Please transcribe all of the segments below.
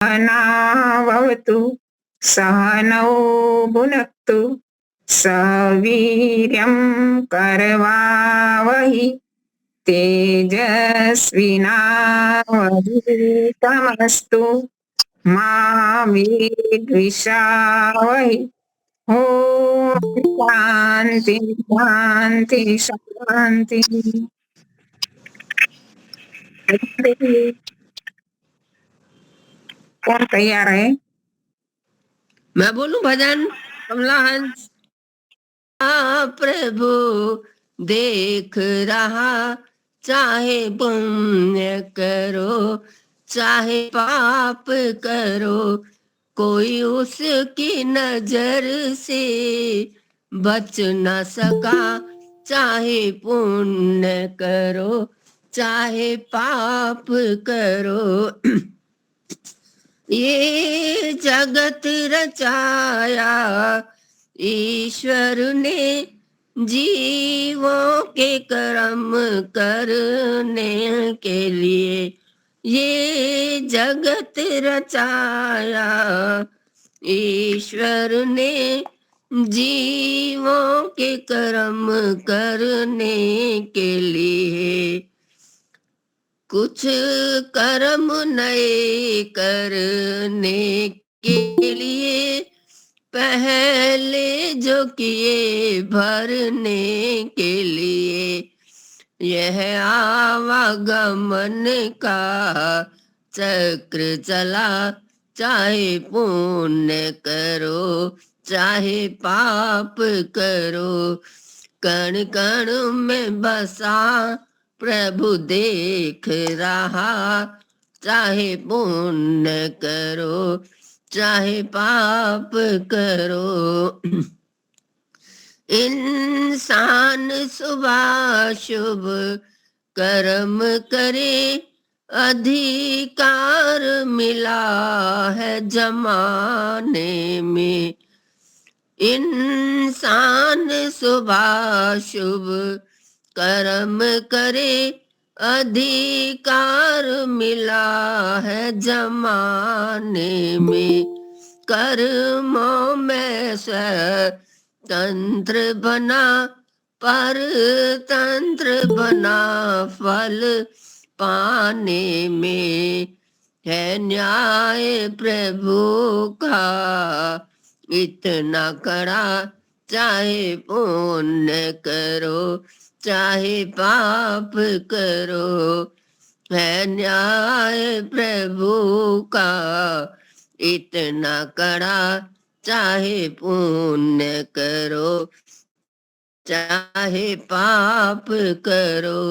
सहनावतु सहनौ भुनक्तु सवीर्यं करवावहि तेजस्विनावधीतमस्तु मा विद्विषावहि। ओम शांति शांति शांति। कौन तैयार है? मैं बोलूं भजन? कमला हंस। प्रभु देख रहा, चाहे पुण्य करो चाहे पाप करो, कोई उसकी नजर से बच न सका। चाहे पुण्य करो चाहे पाप करो, ये जगत रचाया ईश्वर ने जीवों के कर्म करने के लिए। ये जगत रचाया ईश्वर ने जीवों के कर्म करने के लिए। कुछ कर्म नए करने के लिए पहले जो किए भरने के लिए। यह आवागमन का चक्र चला, चाहे पुण्य करो चाहे पाप करो। कण कण में बसा प्रभु देख रहा, चाहे पुण्य करो चाहे पाप करो। इंसान सुबह शुभ कर्म करे, अधिकार मिला है जमाने में। इंसान सुबह शुभ कर्म करे, अधिकार मिला है जमाने में। कर्मों में स्वतंत्र बना, परतंत्र बना फल पाने में। है न्याय प्रभु का इतना कड़ा, चाहे पुण्य करो चाहे पाप करो। है न्याय प्रभु का इतना कड़ा, चाहे पुण्य करो चाहे पाप करो।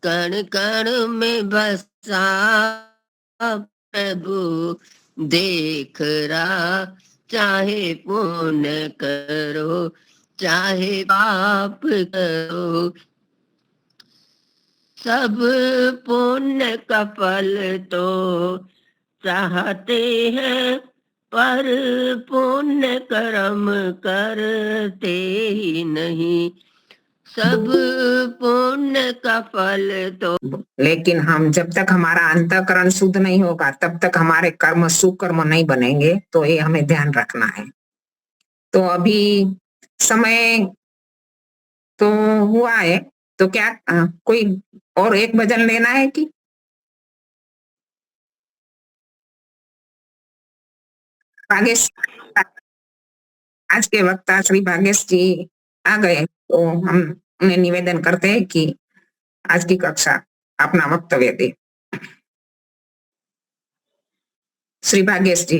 कण कण में बसा प्रभु देख रहा, चाहे पुण्य करो चाहे पाप करो। सब पुण्य का फल तो चाहते हैं, पर पुण्य कर्म करते ही नहीं। सब पुण्य का फल तो, लेकिन हम जब तक हमारा अंतःकरण शुद्ध नहीं होगा तब तक हमारे कर्म सुकर्म नहीं बनेंगे। तो ये हमें ध्यान रखना है। तो अभी समय तो हुआ है, तो क्या कोई और एक भजन लेना है कि? भागेश, आज के वक्ता श्री भागेश जी आ गए, तो हम उन्हें निवेदन करते हैं कि आज की कक्षा अपना वक्तव्य दे। श्री भागेश जी।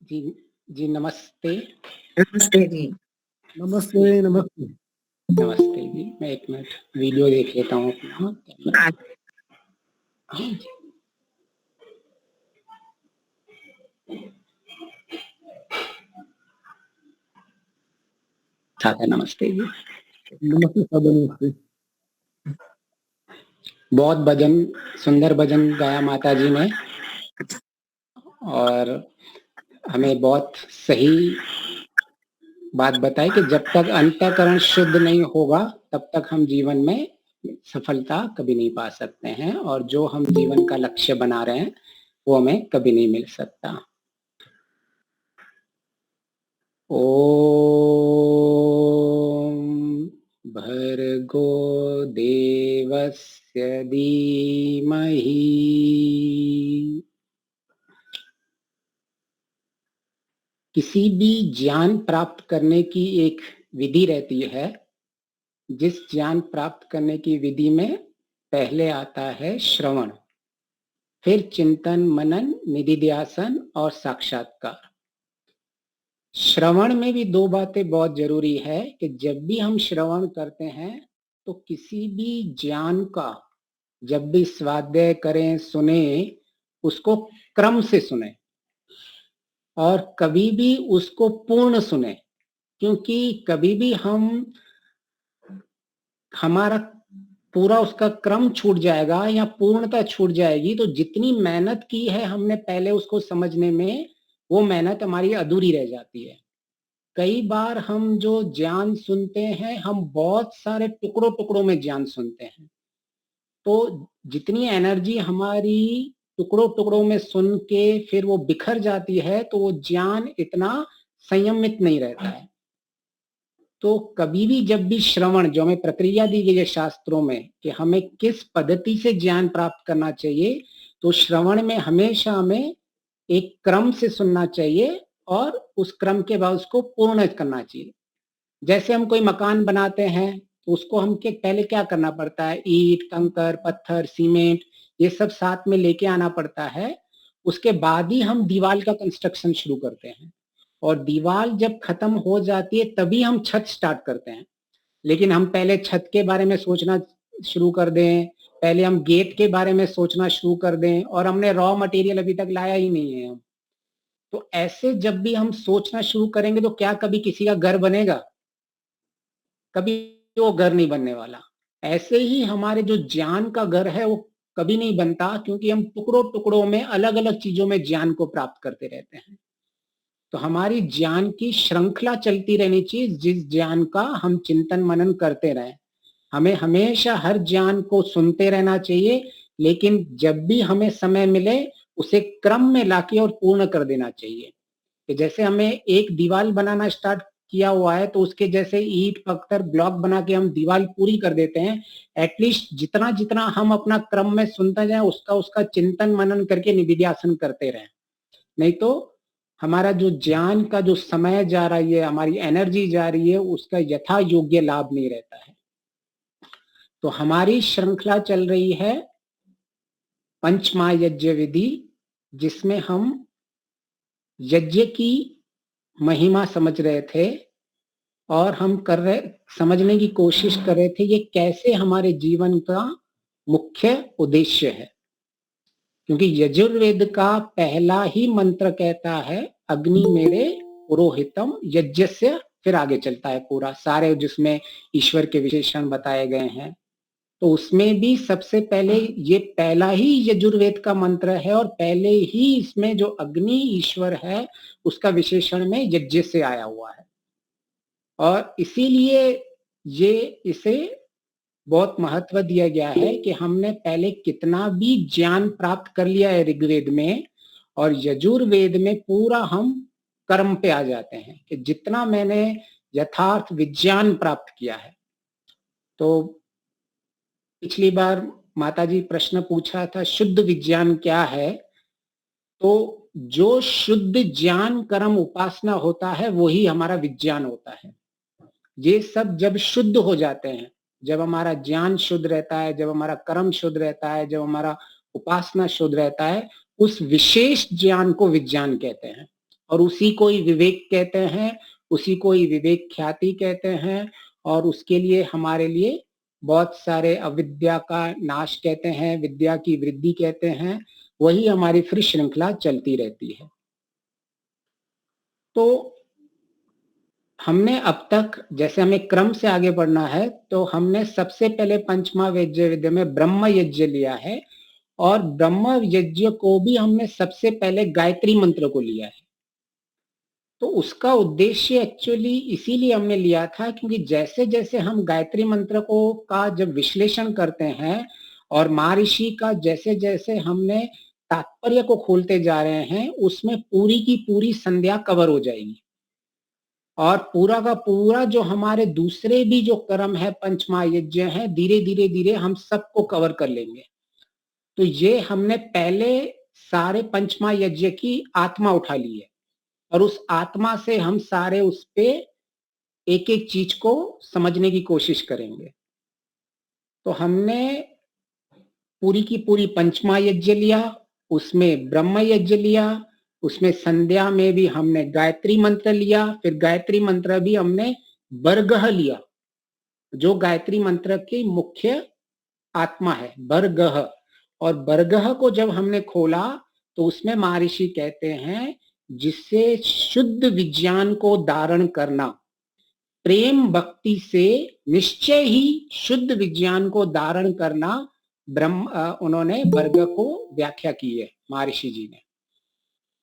जी जी नमस्ते। नमस्ते जी। नमस्ते नमस्ते नमस्ते जी। मैं एक मिनट वीडियो देख लेता हूँ अपना। हाँ जी। नमस्ते जी। नमस्ते सब नमस्ते। बहुत भजन, सुंदर भजन गाया माता जी ने, और हमें बहुत सही बात बताई कि जब तक अंतःकरण शुद्ध नहीं होगा तब तक हम जीवन में सफलता कभी नहीं पा सकते हैं। और जो हम जीवन का लक्ष्य बना रहे हैं वो हमें कभी नहीं मिल सकता। ओम भर्गो देवस्य धीमहि। किसी भी ज्ञान प्राप्त करने की एक विधि रहती है। जिस ज्ञान प्राप्त करने की विधि में पहले आता है श्रवण, फिर चिंतन मनन निधिध्यासन और साक्षात्कार। श्रवण में भी दो बातें बहुत जरूरी है कि जब भी हम श्रवण करते हैं तो किसी भी ज्ञान का जब भी स्वाध्याय करें सुने उसको क्रम से सुने और कभी भी उसको पूर्ण सुने, क्योंकि कभी भी हमारा पूरा उसका क्रम छूट जाएगा या पूर्णता छूट जाएगी तो जितनी मेहनत की है हमने पहले उसको समझने में, वो मेहनत हमारी अधूरी रह जाती है। कई बार हम जो ज्ञान सुनते हैं हम बहुत सारे टुकड़ों टुकड़ों में ज्ञान सुनते हैं, तो जितनी एनर्जी हमारी टुकड़ों टुकड़ों में सुन के फिर वो बिखर जाती है तो वो ज्ञान इतना संयमित नहीं रहता है। तो कभी भी जब भी श्रवण, जो हमें प्रक्रिया दी गई है शास्त्रों में कि हमें किस पद्धति से ज्ञान प्राप्त करना चाहिए, तो श्रवण में हमेशा हमें एक क्रम से सुनना चाहिए और उस क्रम के बाद उसको पूर्ण करना चाहिए। जैसे हम कोई मकान बनाते हैं तो उसको हम पहले क्या करना पड़ता है, ईंट कंकर पत्थर सीमेंट ये सब साथ में लेके आना पड़ता है, उसके बाद ही हम दीवार का कंस्ट्रक्शन शुरू करते हैं और दीवार जब खत्म हो जाती है तभी हम छत स्टार्ट करते हैं। लेकिन हम पहले छत के बारे में सोचना शुरू कर दें, पहले हम गेट के बारे में सोचना शुरू कर दें और हमने रॉ मटेरियल अभी तक लाया ही नहीं है हम। तो ऐसे जब भी हम सोचना शुरू करेंगे तो क्या कभी किसी का घर बनेगा? कभी वो घर नहीं बनने वाला। ऐसे ही हमारे जो ज्ञान का घर है वो कभी नहीं बनता, क्योंकि हम टुकड़ों टुकड़ों में अलग अलग चीजों में ज्ञान को प्राप्त करते रहते हैं। तो हमारी ज्ञान की श्रृंखला चलती रहनी चाहिए, जिस ज्ञान का हम चिंतन मनन करते रहें। हमें हमेशा हर ज्ञान को सुनते रहना चाहिए, लेकिन जब भी हमें समय मिले उसे क्रम में लाके और पूर्ण कर देना चाहिए। कि जैसे हमें एक दीवार बनाना स्टार्ट किया हुआ है तो उसके जैसे ईंट पत्थर ब्लॉक बना के हम दीवार पूरी कर देते हैं। एटलीस्ट जितना जितना हम अपना क्रम में सुनते जाए उसका चिंतन मनन करके निधिध्यासन करते रहें, नहीं तो हमारा जो ज्ञान का जो समय जा रही है, हमारी एनर्जी जा रही है, उसका यथा योग्य लाभ नहीं रहता है। तो हमारी श्रृंखला चल रही है पंचमहायज्ञ विधि, जिसमें हम यज्ञ की महिमा समझ रहे थे और हम समझने की कोशिश कर रहे थे ये कैसे हमारे जीवन का मुख्य उद्देश्य है। क्योंकि यजुर्वेद का पहला ही मंत्र कहता है अग्नि मेरे पुरोहितम यज्ञस्य, फिर आगे चलता है पूरा सारे जिसमें ईश्वर के विशेषण बताए गए हैं। तो उसमें भी सबसे पहले ये पहला ही यजुर्वेद का मंत्र है और पहले ही इसमें जो अग्नि ईश्वर है उसका विशेषण में यज्ञ से आया हुआ है और इसीलिए ये इसे बहुत महत्व दिया गया है कि हमने पहले कितना भी ज्ञान प्राप्त कर लिया है ऋग्वेद में और यजुर्वेद में पूरा हम कर्म पे आ जाते हैं कि जितना मैंने यथार्थ विज्ञान प्राप्त किया है। तो पिछली बार माताजी प्रश्न पूछा था शुद्ध विज्ञान क्या है, तो जो शुद्ध ज्ञान कर्म उपासना होता है वही हमारा विज्ञान होता है। ये सब जब शुद्ध हो जाते हैं, जब हमारा ज्ञान शुद्ध रहता है, जब हमारा कर्म शुद्ध रहता है, जब हमारा उपासना शुद्ध रहता है, उस विशेष ज्ञान को विज्ञान कहते हैं और उसी को ही विवेक कहते हैं, उसी को ही विवेक ख्याति कहते हैं और उसके लिए हमारे लिए बहुत सारे अविद्या का नाश कहते हैं, विद्या की वृद्धि कहते हैं। वही हमारी फिर श्रृंखला चलती रहती है। तो हमने अब तक जैसे हमें क्रम से आगे बढ़ना है तो हमने सबसे पहले पंचमहायज्ञ विद्या में ब्रह्म यज्ञ लिया है और ब्रह्म यज्ञ को भी हमने सबसे पहले गायत्री मंत्र को लिया है। तो उसका उद्देश्य एक्चुअली इसीलिए हमने लिया था क्योंकि जैसे जैसे हम गायत्री मंत्र का जब विश्लेषण करते हैं और महर्षि का जैसे जैसे हमने तात्पर्य को खोलते जा रहे हैं उसमें पूरी की पूरी संध्या कवर हो जाएगी और पूरा का पूरा जो हमारे दूसरे भी जो कर्म है पंचमहायज्ञ है धीरे धीरे धीरे हम सबको कवर कर लेंगे। तो ये हमने पहले सारे पंचमहायज्ञ की आत्मा उठा ली है और उस आत्मा से हम सारे उस पे एक एक चीज को समझने की कोशिश करेंगे। तो हमने पूरी की पूरी पंचमहायज्ञ लिया, उसमें ब्रह्म यज्ञ लिया, उसमें संध्या में भी हमने गायत्री मंत्र लिया, फिर गायत्री मंत्र भी हमने बरगह लिया जो गायत्री मंत्र की मुख्य आत्मा है बरगह। और बरगह को जब हमने खोला तो उसमें महर्षि कहते हैं जिससे शुद्ध विज्ञान को धारण करना, प्रेम भक्ति से निश्चय ही शुद्ध विज्ञान को धारण करना ब्रह्म उन्होंने बरगह को व्याख्या की है महर्षि जी ने।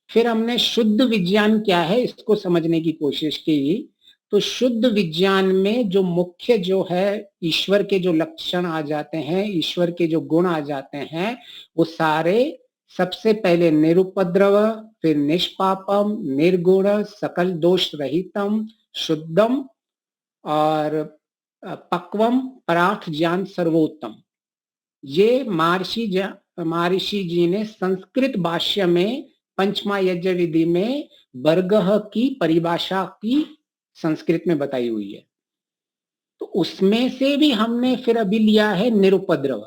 फिर हमने शुद्ध विज्ञान क्या है इसको समझने की कोशिश की। तो शुद्ध विज्ञान में जो मुख्य जो है ईश्वर के जो लक्षण आ जाते हैं, ईश्वर के जो गुण आ जाते हैं, वो सारे सबसे पहले निरुपद्रव, फिर निष्पापम, निर्गुण, सकल दोष रहितम, शुद्धम और पक्वम, परार्थ ज्ञान सर्वोत्तम। ये महर्षि जी ने संस्कृत भाष्य में पंचमहायज्ञ विधि में बरगह की परिभाषा की संस्कृत में बताई हुई है। तो उसमें से भी हमने फिर अभी लिया है निरुपद्रव।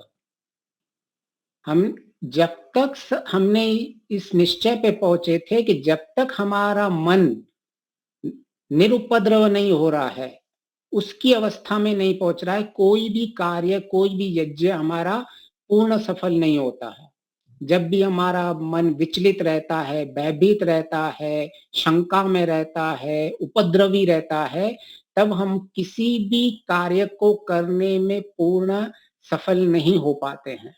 हम जब तक हमने इस निश्चय पे पहुंचे थे कि जब तक हमारा मन निरुपद्रव नहीं हो रहा है, उसकी अवस्था में नहीं पहुंच रहा है, कोई भी कार्य कोई भी यज्ञ हमारा पूर्ण सफल नहीं होता है। जब भी हमारा मन विचलित रहता है, भयभीत रहता है, शंका में रहता है, उपद्रवी रहता है, तब हम किसी भी कार्य को करने में पूर्ण सफल नहीं हो पाते हैं।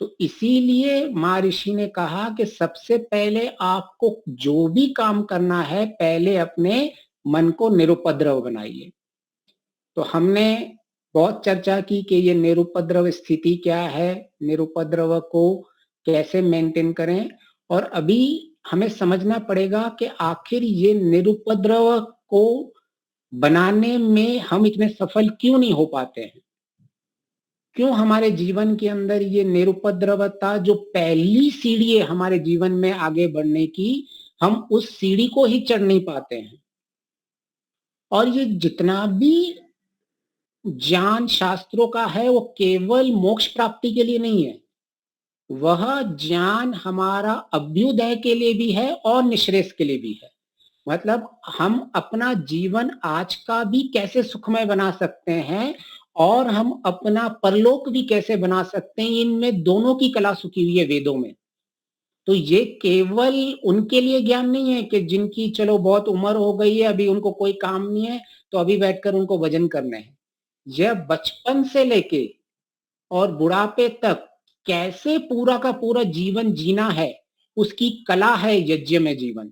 तो इसीलिए महर्षि ने कहा कि सबसे पहले आपको जो भी काम करना है पहले अपने मन को निरुपद्रव बनाइए। तो हमने बहुत चर्चा की कि ये निरुपद्रव स्थिति क्या है, निरुपद्रव को कैसे मेंटेन करें, और अभी हमें समझना पड़ेगा कि आखिर ये निरुपद्रव को बनाने में हम इतने सफल क्यों नहीं हो पाते हैं। क्यों हमारे जीवन के अंदर ये निरुपद्रवता जो पहली सीढ़ी है हमारे जीवन में आगे बढ़ने की, हम उस सीढ़ी को ही चढ़ नहीं पाते हैं। और ये जितना भी ज्ञान शास्त्रों का है वो केवल मोक्ष प्राप्ति के लिए नहीं है, वह ज्ञान हमारा अभ्युदय के लिए भी है और निश्रेष के लिए भी है। मतलब हम अपना जीवन आज का भी कैसे सुखमय बना सकते हैं और हम अपना परलोक भी कैसे बना सकते हैं, इनमें दोनों की कला सुखी हुई है वेदों में। तो ये केवल उनके लिए ज्ञान नहीं है कि जिनकी चलो बहुत उम्र हो गई है, अभी उनको कोई काम नहीं है तो अभी बैठकर उनको भजन करने हैं। यह बचपन से लेके और बुढ़ापे तक कैसे पूरा का पूरा जीवन जीना है उसकी कला है यज्ञ में जीवन।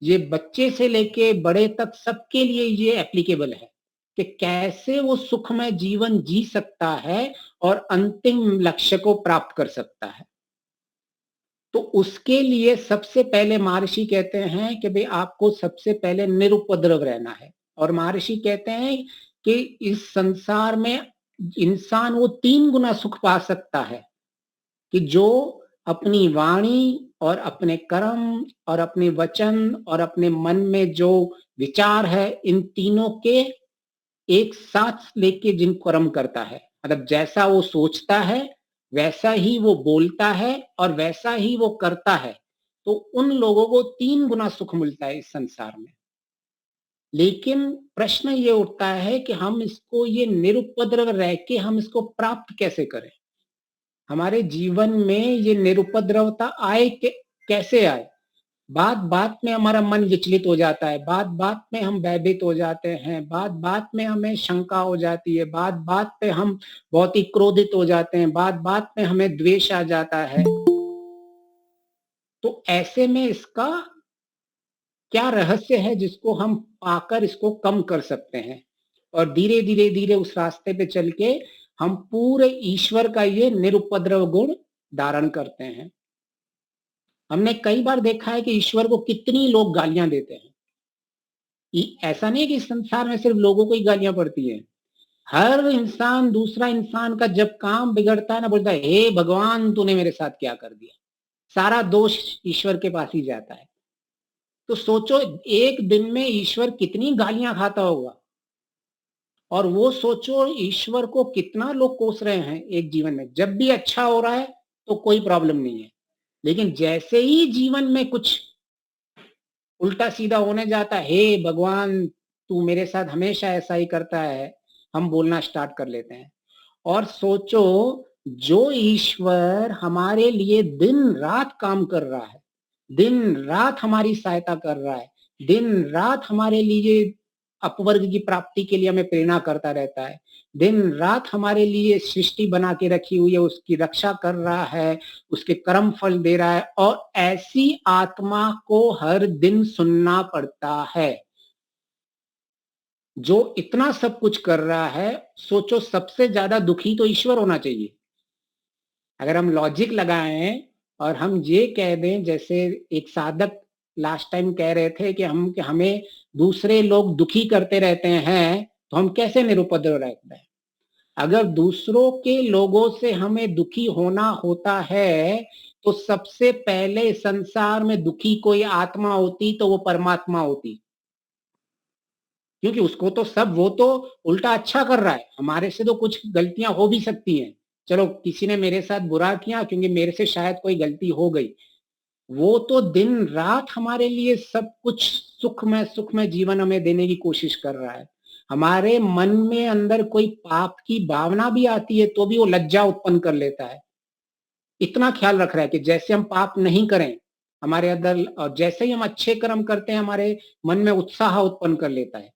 ये बच्चे से लेके बड़े तक सबके लिए ये एप्लीकेबल है कि कैसे वो सुखमय जीवन जी सकता है और अंतिम लक्ष्य को प्राप्त कर सकता है। तो उसके लिए सबसे पहले महर्षि कहते हैं कि भाई आपको सबसे पहले निरुपद्रव रहना है। और महर्षि कहते हैं कि इस संसार में इंसान वो 3 गुना सुख पा सकता है कि जो अपनी वाणी और अपने कर्म और अपने वचन और अपने मन में जो विचार है, इन तीनों के एक साथ लेके जिन कर्म करता है, मतलब जैसा वो सोचता है वैसा ही वो बोलता है और वैसा ही वो करता है, तो उन लोगों को 3 गुना सुख मिलता है इस संसार में। लेकिन प्रश्न ये उठता है कि हम इसको ये निरुपद्रव रह के हम इसको प्राप्त कैसे करें। हमारे जीवन में ये निरुपद्रवता आए कैसे आए। बात बात में हमारा मन विचलित हो जाता है, बात बात में हम भयभीत हो जाते हैं, बात बात में हमें शंका हो जाती है, बात बात पे हम बहुत ही क्रोधित हो जाते हैं, बात बात में हमें द्वेष आ जाता है। तो ऐसे में इसका क्या रहस्य है जिसको हम पाकर इसको कम कर सकते हैं और धीरे धीरे धीरे उस रास्ते पे चल के हम पूरे ईश्वर का ये निरुपद्रव गुण धारण करते हैं। हमने कई बार देखा है कि ईश्वर को कितनी लोग गालियां देते हैं। ऐसा नहीं है कि इस संसार में सिर्फ लोगों को ही गालियां पड़ती है। हर इंसान दूसरा इंसान का जब काम बिगड़ता है ना, बोलता है हे भगवान तूने मेरे साथ क्या कर दिया, सारा दोष ईश्वर के पास ही जाता है। तो सोचो एक दिन में ईश्वर कितनी गालियां खाता होगा, और वो सोचो ईश्वर को कितना लोग कोस रहे हैं एक जीवन में। जब भी अच्छा हो रहा है तो कोई प्रॉब्लम नहीं है, लेकिन जैसे ही जीवन में कुछ उल्टा सीधा होने जाता है, हे भगवान तू मेरे साथ हमेशा ऐसा ही करता है, हम बोलना स्टार्ट कर लेते हैं। और सोचो जो ईश्वर हमारे लिए दिन रात काम कर रहा है, दिन रात हमारी सहायता कर रहा है, दिन रात हमारे लिए अपवर्ग की प्राप्ति के लिए हमें प्रेरणा करता रहता है, दिन रात हमारे लिए सृष्टि बना के रखी हुई है, उसकी रक्षा कर रहा है, उसके कर्म फल दे रहा है, और ऐसी आत्मा को हर दिन सुनना पड़ता है जो इतना सब कुछ कर रहा है। सोचो सबसे ज्यादा दुखी तो ईश्वर होना चाहिए। अगर हम लॉजिक लगाएं और हम ये कह दें, जैसे एक साधक लास्ट टाइम कह रहे थे कि हमें दूसरे लोग दुखी करते रहते हैं, तो हम कैसे निरुपद्रव रहते हैं। अगर दूसरों के लोगों से हमें दुखी होना होता है तो सबसे पहले संसार में दुखी कोई आत्मा होती तो वो परमात्मा होती, क्योंकि उसको तो सब, वो तो उल्टा अच्छा कर रहा है। हमारे से तो कुछ गलतियां हो भी सकती हैं, चलो किसी ने मेरे साथ बुरा किया क्योंकि मेरे से शायद कोई गलती हो गई, वो तो दिन रात हमारे लिए सब कुछ सुख में जीवन हमें देने की कोशिश कर रहा है। हमारे मन में अंदर कोई पाप की भावना भी आती है तो भी वो लज्जा उत्पन्न कर लेता है, इतना ख्याल रख रहा है कि जैसे हम पाप नहीं करें हमारे अंदर, और जैसे ही हम अच्छे कर्म करते हैं हमारे मन में उत्साह उत्पन्न कर लेता है।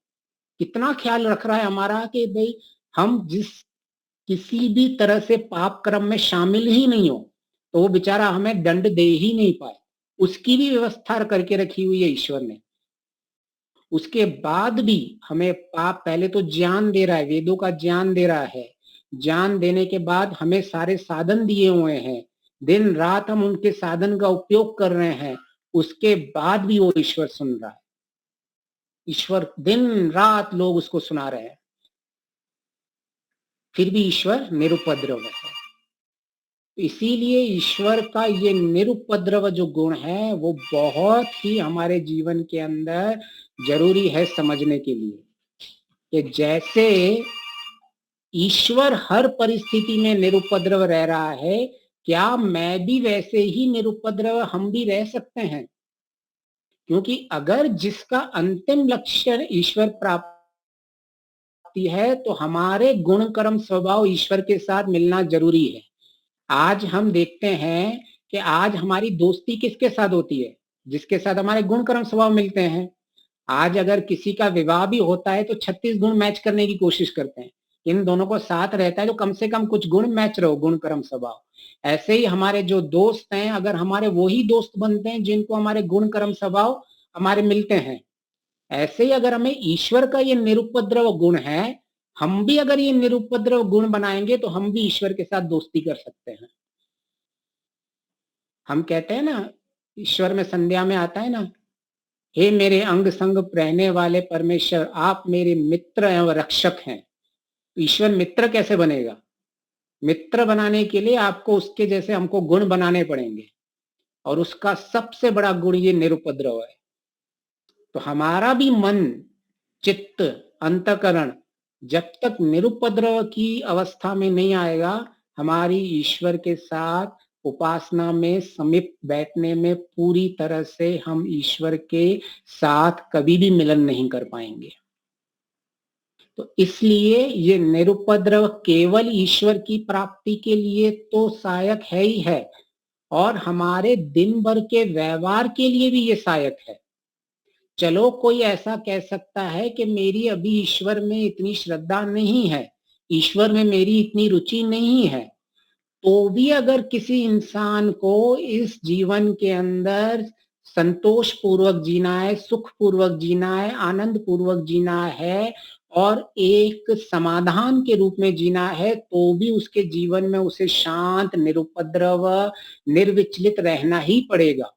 कितना ख्याल रख रहा है हमारा कि भाई हम किसी भी तरह से पाप कर्म में शामिल ही नहीं हो तो वो बेचारा हमें दंड दे ही नहीं पाए, उसकी भी व्यवस्था करके रखी हुई है ईश्वर ने। उसके बाद भी हमें पाप, पहले तो ज्ञान दे रहा है, वेदों का ज्ञान दे रहा है, ज्ञान देने के बाद हमें सारे साधन दिए हुए हैं, दिन रात हम उनके साधन का उपयोग कर रहे हैं, उसके बाद भी वो ईश्वर सुन रहा है। ईश्वर दिन रात लोग उसको सुना रहे हैं, फिर भी ईश्वर निरुपद्रव है। इसीलिए ईश्वर का ये निरुपद्रव जो गुण है वो बहुत ही हमारे जीवन के अंदर जरूरी है समझने के लिए, कि जैसे ईश्वर हर परिस्थिति में निरुपद्रव रह रहा है, क्या मैं भी वैसे ही निरुपद्रव हम भी रह सकते हैं? क्योंकि अगर जिसका अंतिम लक्ष्य ईश्वर प्राप्ति है तो हमारे गुण कर्म स्वभाव ईश्वर के साथ मिलना जरूरी है। आज हम देखते हैं कि आज हमारी दोस्ती किसके साथ होती है? जिसके साथ हमारे गुण कर्म स्वभाव मिलते हैं। आज अगर किसी का विवाह भी होता है तो 36 गुण मैच करने की कोशिश करते हैं, इन दोनों को साथ रहता है तो कम से कम कुछ गुण मैच रहो, गुण कर्म स्वभाव। ऐसे ही हमारे जो दोस्त हैं, अगर हमारे वही दोस्त बनते हैं जिनको हमारे गुण कर्म स्वभाव हमारे मिलते हैं, ऐसे ही अगर हमें ईश्वर का ये निरुपद्रव गुण है, हम भी अगर ये निरुपद्रव गुण बनाएंगे तो हम भी ईश्वर के साथ दोस्ती कर सकते हैं। हम कहते हैं ना, ईश्वर में संध्या में आता है ना, हे मेरे अंग संग रहने वाले परमेश्वर, आप मेरे मित्र एवं रक्षक हैं। ईश्वर मित्र कैसे बनेगा? मित्र बनाने के लिए आपको उसके जैसे हमको गुण बनाने पड़ेंगे, और उसका सबसे बड़ा गुण ये निरुपद्रव है। तो हमारा भी मन, चित्त, अंतकरण जब तक निरुपद्रव की अवस्था में नहीं आएगा, हमारी ईश्वर के साथ उपासना में समीप बैठने में पूरी तरह से हम ईश्वर के साथ कभी भी मिलन नहीं कर पाएंगे। तो इसलिए ये निरुपद्रव केवल ईश्वर की प्राप्ति के लिए तो सहायक है ही है, और हमारे दिन भर के व्यवहार के लिए भी ये सहायक है। चलो कोई ऐसा कह सकता है कि मेरी अभी ईश्वर में इतनी श्रद्धा नहीं है, ईश्वर में मेरी इतनी रुचि नहीं है, तो भी अगर किसी इंसान को इस जीवन के अंदर संतोष पूर्वक जीना है, सुख पूर्वक जीना है, आनंद पूर्वक जीना है, और एक समाधान के रूप में जीना है, तो भी उसके जीवन में उसे शांत, निरुपद्रव, निर्विचलित रहना ही पड़ेगा,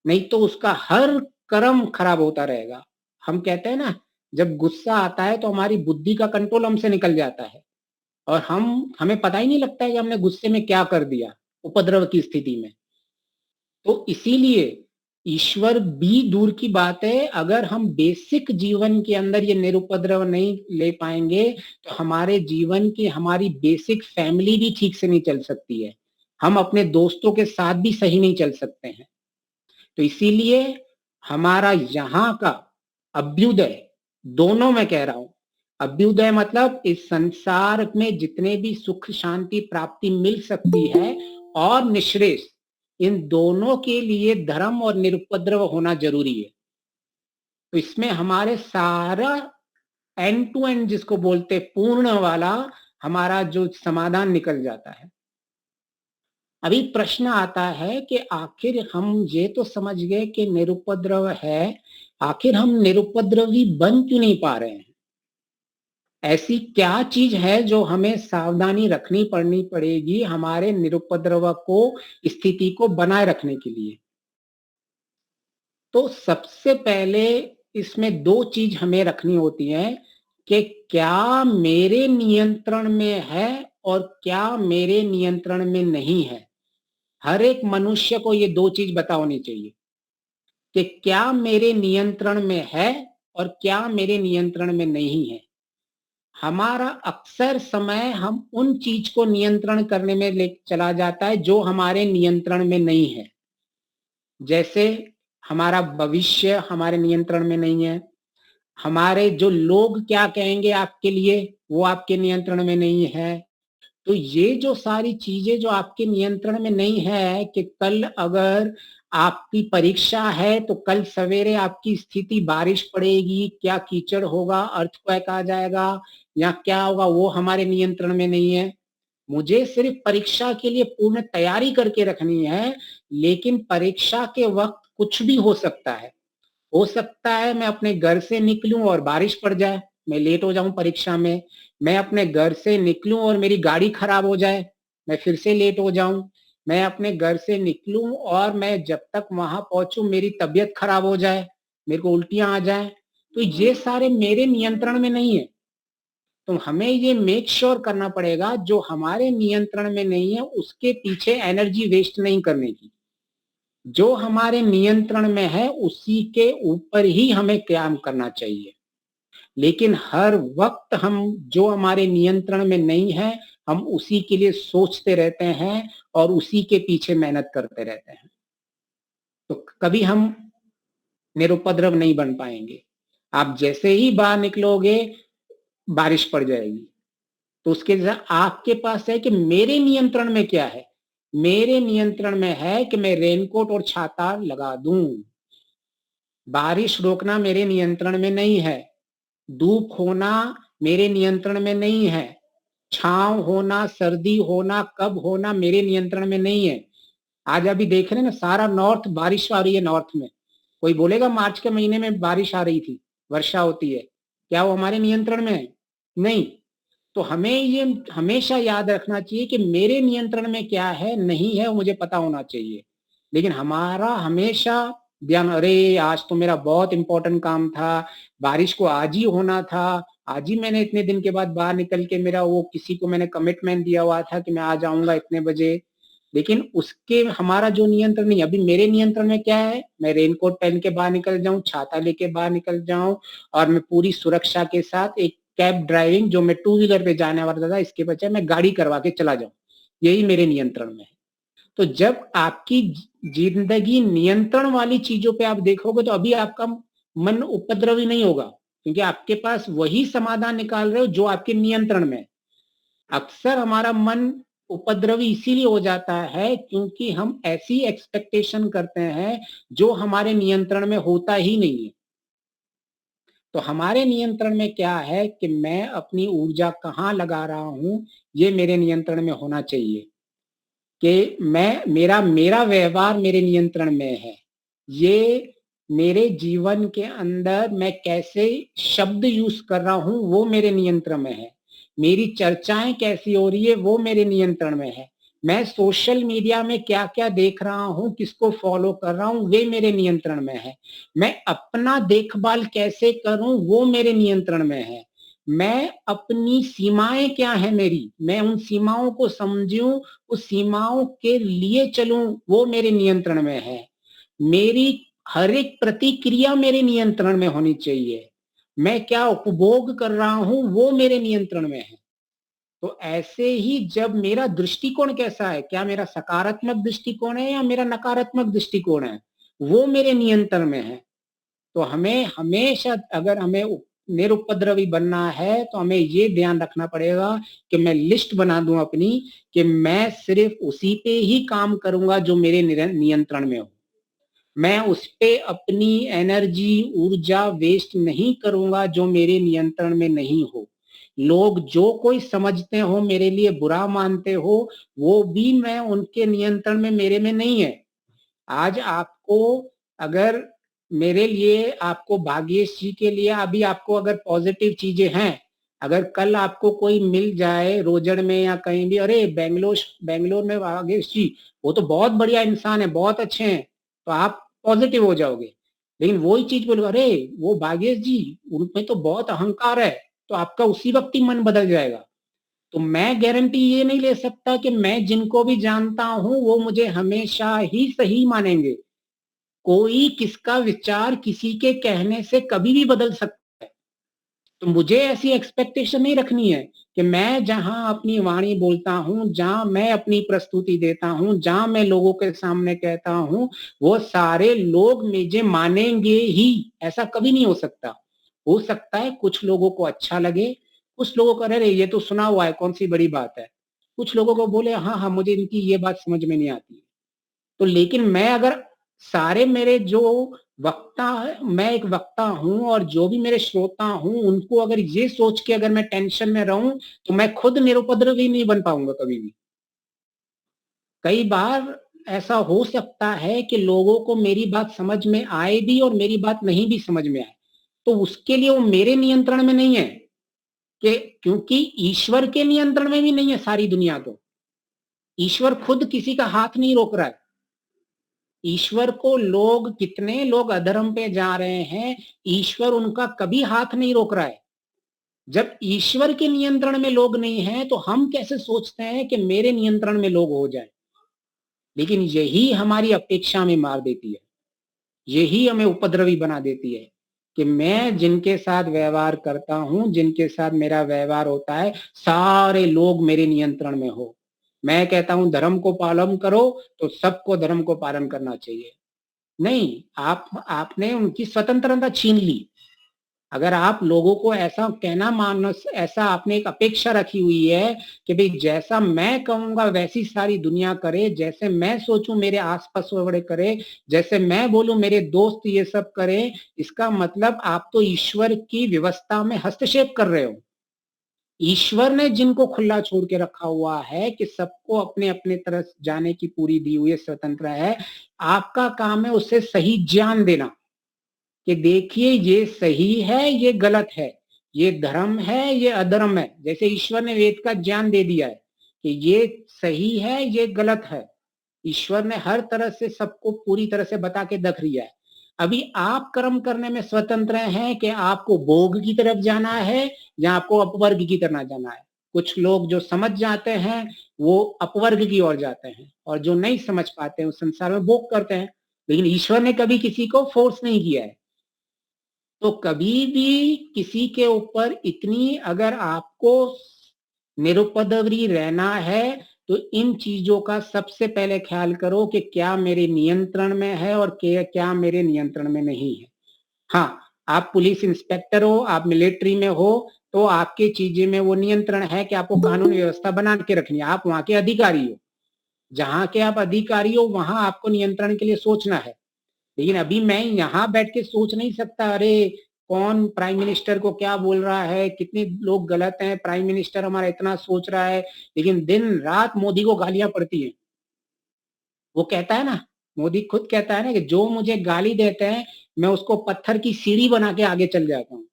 नहीं तो उसका हर कर्म खराब होता रहेगा। हम कहते हैं ना, जब गुस्सा आता है तो हमारी बुद्धि का कंट्रोल हमसे निकल जाता है और हमें पता ही नहीं लगता है कि हमने गुस्से में क्या कर दिया उपद्रव की स्थिति में। तो इसीलिए ईश्वर भी दूर की बात है, अगर हम बेसिक जीवन के अंदर ये निरुपद्रव नहीं ले पाएंगे तो हमारे जीवन की हमारी बेसिक फैमिली भी ठीक से नहीं चल सकती है, हम अपने दोस्तों के साथ भी सही नहीं चल सकते हैं। तो इसीलिए हमारा यहाँ का अभ्युदय, दोनों में कह रहा हूं, अभ्युदय मतलब इस संसार में जितने भी सुख शांति प्राप्ति मिल सकती है और निःश्रेष, इन दोनों के लिए धर्म और निरुपद्रव होना जरूरी है। तो इसमें हमारे सारा एंड टू एंड जिसको बोलते पूर्ण वाला हमारा जो समाधान निकल जाता है। अभी प्रश्न आता है कि आखिर हम ये तो समझ गए कि निरुपद्रव है, आखिर हम निरुपद्रवी बन क्यों नहीं पा रहे हैं? ऐसी क्या चीज है जो हमें सावधानी रखनी पड़ेगी हमारे निरुपद्रव को स्थिति को बनाए रखने के लिए? तो सबसे पहले इसमें दो चीज हमें रखनी होती है कि क्या मेरे नियंत्रण में है और क्या मेरे नियंत्रण में नहीं है। हर एक मनुष्य को ये दो चीज पता होनी चाहिए कि क्या मेरे नियंत्रण में है और क्या मेरे नियंत्रण में नहीं है। हमारा अक्सर समय हम उन चीज को नियंत्रण करने में ले चला जाता है जो हमारे नियंत्रण में नहीं है। जैसे हमारा भविष्य हमारे नियंत्रण में नहीं है, हमारे जो लोग क्या कहेंगे आपके लिए वो आपके नियंत्रण में नहीं है। तो ये जो सारी चीजें जो आपके नियंत्रण में नहीं है कि कल अगर आपकी परीक्षा है तो कल सवेरे आपकी स्थिति बारिश पड़ेगी, क्या कीचड़ होगा, अर्थक्वेक आ जाएगा या क्या होगा, वो हमारे नियंत्रण में नहीं है। मुझे सिर्फ परीक्षा के लिए पूर्ण तैयारी करके रखनी है, लेकिन परीक्षा के वक्त कुछ भी हो सकता है। हो सकता है मैं अपने घर से निकलूं और बारिश पड़ जाए, मैं लेट हो जाऊं परीक्षा में। मैं अपने घर से निकलूं और मेरी गाड़ी खराब हो जाए, मैं फिर से लेट हो जाऊं। मैं अपने घर से निकलूं और मैं जब तक वहां पहुंचूं मेरी तबीयत खराब हो जाए, मेरे को उल्टियां आ जाए। तो ये सारे मेरे नियंत्रण में नहीं है। तो हमें ये मेक श्योर करना पड़ेगा जो हमारे नियंत्रण में नहीं है उसके पीछे एनर्जी वेस्ट नहीं करने की। जो हमारे नियंत्रण में है उसी के ऊपर ही हमें काम करना चाहिए। लेकिन हर वक्त हम जो हमारे नियंत्रण में नहीं है हम उसी के लिए सोचते रहते हैं और उसी के पीछे मेहनत करते रहते हैं, तो कभी हम निरुपद्रव नहीं बन पाएंगे। आप जैसे ही बाहर निकलोगे बारिश पड़ जाएगी, तो उसके लिए आपके पास है कि मेरे नियंत्रण में क्या है। मेरे नियंत्रण में है कि मैं रेनकोट और छाता लगा दूं। बारिश रोकना मेरे नियंत्रण में नहीं है, धूप होना मेरे नियंत्रण में नहीं है, छांव होना सर्दी होना कब होना मेरे नियंत्रण में नहीं है। आज अभी देख रहे हैं ना सारा नॉर्थ बारिश आ रही है। नॉर्थ में कोई बोलेगा मार्च के महीने में बारिश आ रही थी, वर्षा होती है, क्या वो हमारे नियंत्रण में है? नहीं। तो हमें ये हमेशा याद रखना चाहिए कि मेरे नियंत्रण में क्या है नहीं है वो मुझे पता होना चाहिए। लेकिन हमारा हमेशा ध्यान, अरे आज तो मेरा बहुत इंपॉर्टेंट काम था, बारिश को आज ही होना था, आज ही मैंने इतने दिन के बाद बाहर निकल के मेरा वो किसी को मैंने कमिटमेंट दिया हुआ था कि मैं आ जाऊंगा इतने बजे, लेकिन उसके हमारा जो नियंत्रण नहीं। अभी मेरे नियंत्रण में क्या है, मैं रेनकोट पहन के बाहर निकल जाऊं, छाता लेके बाहर निकल जाऊं और मैं पूरी सुरक्षा के साथ एक कैब ड्राइविंग जो मैं टू व्हीलर पे जाने वाला था इसके बजाय मैं गाड़ी करवा के चला जाऊं, यही मेरे नियंत्रण में है। तो जब आपकी जिंदगी नियंत्रण वाली चीजों पे आप देखोगे तो अभी आपका मन उपद्रवी नहीं होगा, क्योंकि आपके पास वही समाधान निकाल रहे हो जो आपके नियंत्रण में है। अक्सर हमारा मन उपद्रवी इसीलिए हो जाता है क्योंकि हम ऐसी एक्सपेक्टेशन करते हैं जो हमारे नियंत्रण में होता ही नहीं है। तो हमारे नियंत्रण में क्या है कि मैं अपनी ऊर्जा कहाँ लगा रहा हूं, ये मेरे नियंत्रण में होना चाहिए। कि मैं मेरा व्यवहार मेरे नियंत्रण में है, ये मेरे जीवन के अंदर मैं कैसे शब्द यूज कर रहा हूं वो मेरे नियंत्रण में है, मेरी चर्चाएं कैसी हो रही है वो मेरे नियंत्रण में है, मैं सोशल मीडिया में क्या क्या देख रहा हूं, किसको फॉलो कर रहा हूं, वे मेरे नियंत्रण में है, मैं अपना देखभाल कैसे करूं वो मेरे नियंत्रण में है, मैं अपनी सीमाएं क्या है मेरी, मैं उन सीमाओं को समझूं, उस सीमाओं के लिए चलूं वो मेरे नियंत्रण में है, मेरी हर एक प्रतिक्रिया मेरे नियंत्रण में होनी चाहिए, मैं क्या उपभोग कर रहा हूं वो मेरे नियंत्रण में है। तो ऐसे ही जब मेरा दृष्टिकोण कैसा है, क्या मेरा सकारात्मक दृष्टिकोण है या मेरा नकारात्मक दृष्टिकोण है, वो मेरे नियंत्रण में है। तो हमें हमेशा अगर हमें निरुपद्रवी बनना है तो हमें ये ध्यान रखना पड़ेगा कि मैं लिस्ट बना दूं अपनी कि मैं सिर्फ उसी पे ही काम करूंगा जो मेरे नियंत्रण में हो, मैं उस पे अपनी एनर्जी ऊर्जा वेस्ट नहीं करूंगा जो मेरे नियंत्रण में नहीं हो। लोग जो कोई समझते हो मेरे लिए बुरा मानते हो वो भी मैं उनके नियंत्रण में मेरे में नहीं है। आज आपको अगर मेरे लिए आपको भाग्येश जी के लिए अभी आपको अगर पॉजिटिव चीजें हैं, अगर कल आपको कोई मिल जाए रोजड़ में या कहीं भी, अरे बेंगलोर में भाग्येश जी वो तो बहुत बढ़िया इंसान है, बहुत अच्छे हैं, तो आप पॉजिटिव हो जाओगे। लेकिन वही चीज बोलो अरे वो भाग्येश जी उनमें तो बहुत अहंकार है, तो आपका उसी वक्त ही मन बदल जाएगा। तो मैं गारंटी ये नहीं ले सकता कि मैं जिनको भी जानता हूं वो मुझे हमेशा ही सही मानेंगे। कोई किसका विचार किसी के कहने से कभी भी बदल सकता है। तो मुझे ऐसी एक्सपेक्टेशन नहीं रखनी है कि मैं जहां अपनी वाणी बोलता हूं, जहां मैं अपनी प्रस्तुति देता हूं, जहां मैं लोगों के सामने कहता हूं, वो सारे लोग मुझे मानेंगे ही, ऐसा कभी नहीं हो सकता। हो सकता है कुछ लोगों को अच्छा लगे, कुछ लोगों को अरे ये तो सुना हुआ है कौन सी बड़ी बात है, कुछ लोगों को बोले हाँ हाँ मुझे इनकी ये बात समझ में नहीं आती। तो लेकिन मैं अगर सारे मेरे जो वक्ता है, मैं एक वक्ता हूं और जो भी मेरे श्रोता हूं उनको अगर ये सोच के अगर मैं टेंशन में रहूं तो मैं खुद निरुपद्रवी नहीं बन पाऊंगा कभी भी। कई बार ऐसा हो सकता है कि लोगों को मेरी बात समझ में आए भी और मेरी बात नहीं भी समझ में आए, तो उसके लिए वो मेरे नियंत्रण में नहीं है कि क्योंकि ईश्वर के नियंत्रण में भी नहीं है सारी दुनिया। तो ईश्वर खुद किसी का हाथ नहीं रोक रहा है। ईश्वर को लोग कितने लोग अधर्म पे जा रहे हैं, ईश्वर उनका कभी हाथ नहीं रोक रहा है। जब ईश्वर के नियंत्रण में लोग नहीं हैं तो हम कैसे सोचते हैं कि मेरे नियंत्रण में लोग हो जाए। लेकिन यही हमारी अपेक्षा में मार देती है, यही हमें उपद्रवी बना देती है कि मैं जिनके साथ व्यवहार करता हूं, जिनके साथ मेरा व्यवहार होता है, सारे लोग मेरे नियंत्रण में हो। मैं कहता हूं धर्म को पालन करो तो सबको धर्म को पालन करना चाहिए। नहीं, आपने उनकी स्वतंत्रता छीन ली। अगर आप लोगों को ऐसा कहना मानस, ऐसा आपने एक अपेक्षा रखी हुई है कि भाई जैसा मैं कहूंगा वैसी सारी दुनिया करे, जैसे मैं सोचूं मेरे आसपास वाले करे, जैसे मैं बोलूं मेरे दोस्त ये सब करें, इसका मतलब आप तो ईश्वर की व्यवस्था में हस्तक्षेप कर रहे हो। ईश्वर ने जिनको खुला छोड़ के रखा हुआ है कि सबको अपने अपने तरफ जाने की पूरी दी हुई स्वतंत्र है, आपका काम है उससे सही ज्ञान देना कि देखिए ये सही है ये गलत है, ये धर्म है ये अधर्म है। जैसे ईश्वर ने वेद का ज्ञान दे दिया है कि ये सही है ये गलत है, ईश्वर ने हर तरह से सबको पूरी तरह से बता के रख दिया है। अभी आप कर्म करने में स्वतंत्र हैं कि आपको भोग की तरफ जाना है या आपको अपवर्ग की तरफ जाना है। कुछ लोग जो समझ जाते हैं वो अपवर्ग की ओर जाते हैं और जो नहीं समझ पाते हैं उस संसार में भोग करते हैं। लेकिन ईश्वर ने कभी किसी को फोर्स नहीं किया है। तो कभी भी किसी के ऊपर इतनी अगर आपको निरुपद्रवी रहना है तो इन चीजों का सबसे पहले ख्याल करो कि क्या मेरे नियंत्रण में है और क्या मेरे नियंत्रण में नहीं है। हाँ, आप पुलिस इंस्पेक्टर हो, आप मिलिट्री में हो, तो आपके चीजें में वो नियंत्रण है कि आपको कानून व्यवस्था बना के रखनी है, आप वहां के अधिकारी हो। जहां के आप अधिकारी हो वहां आपको नियंत्रण के लिए सोचना है। लेकिन अभी मैं यहाँ बैठ के सोच नहीं सकता अरे कौन प्राइम मिनिस्टर को क्या बोल रहा है, कितने लोग गलत हैं, प्राइम मिनिस्टर हमारा इतना सोच रहा है, लेकिन दिन रात मोदी को गालियां पड़ती हैं। वो कहता है ना, मोदी खुद कहता है ना कि जो मुझे गाली देते हैं मैं उसको पत्थर की सीढ़ी बना के आगे चल जाता हूं।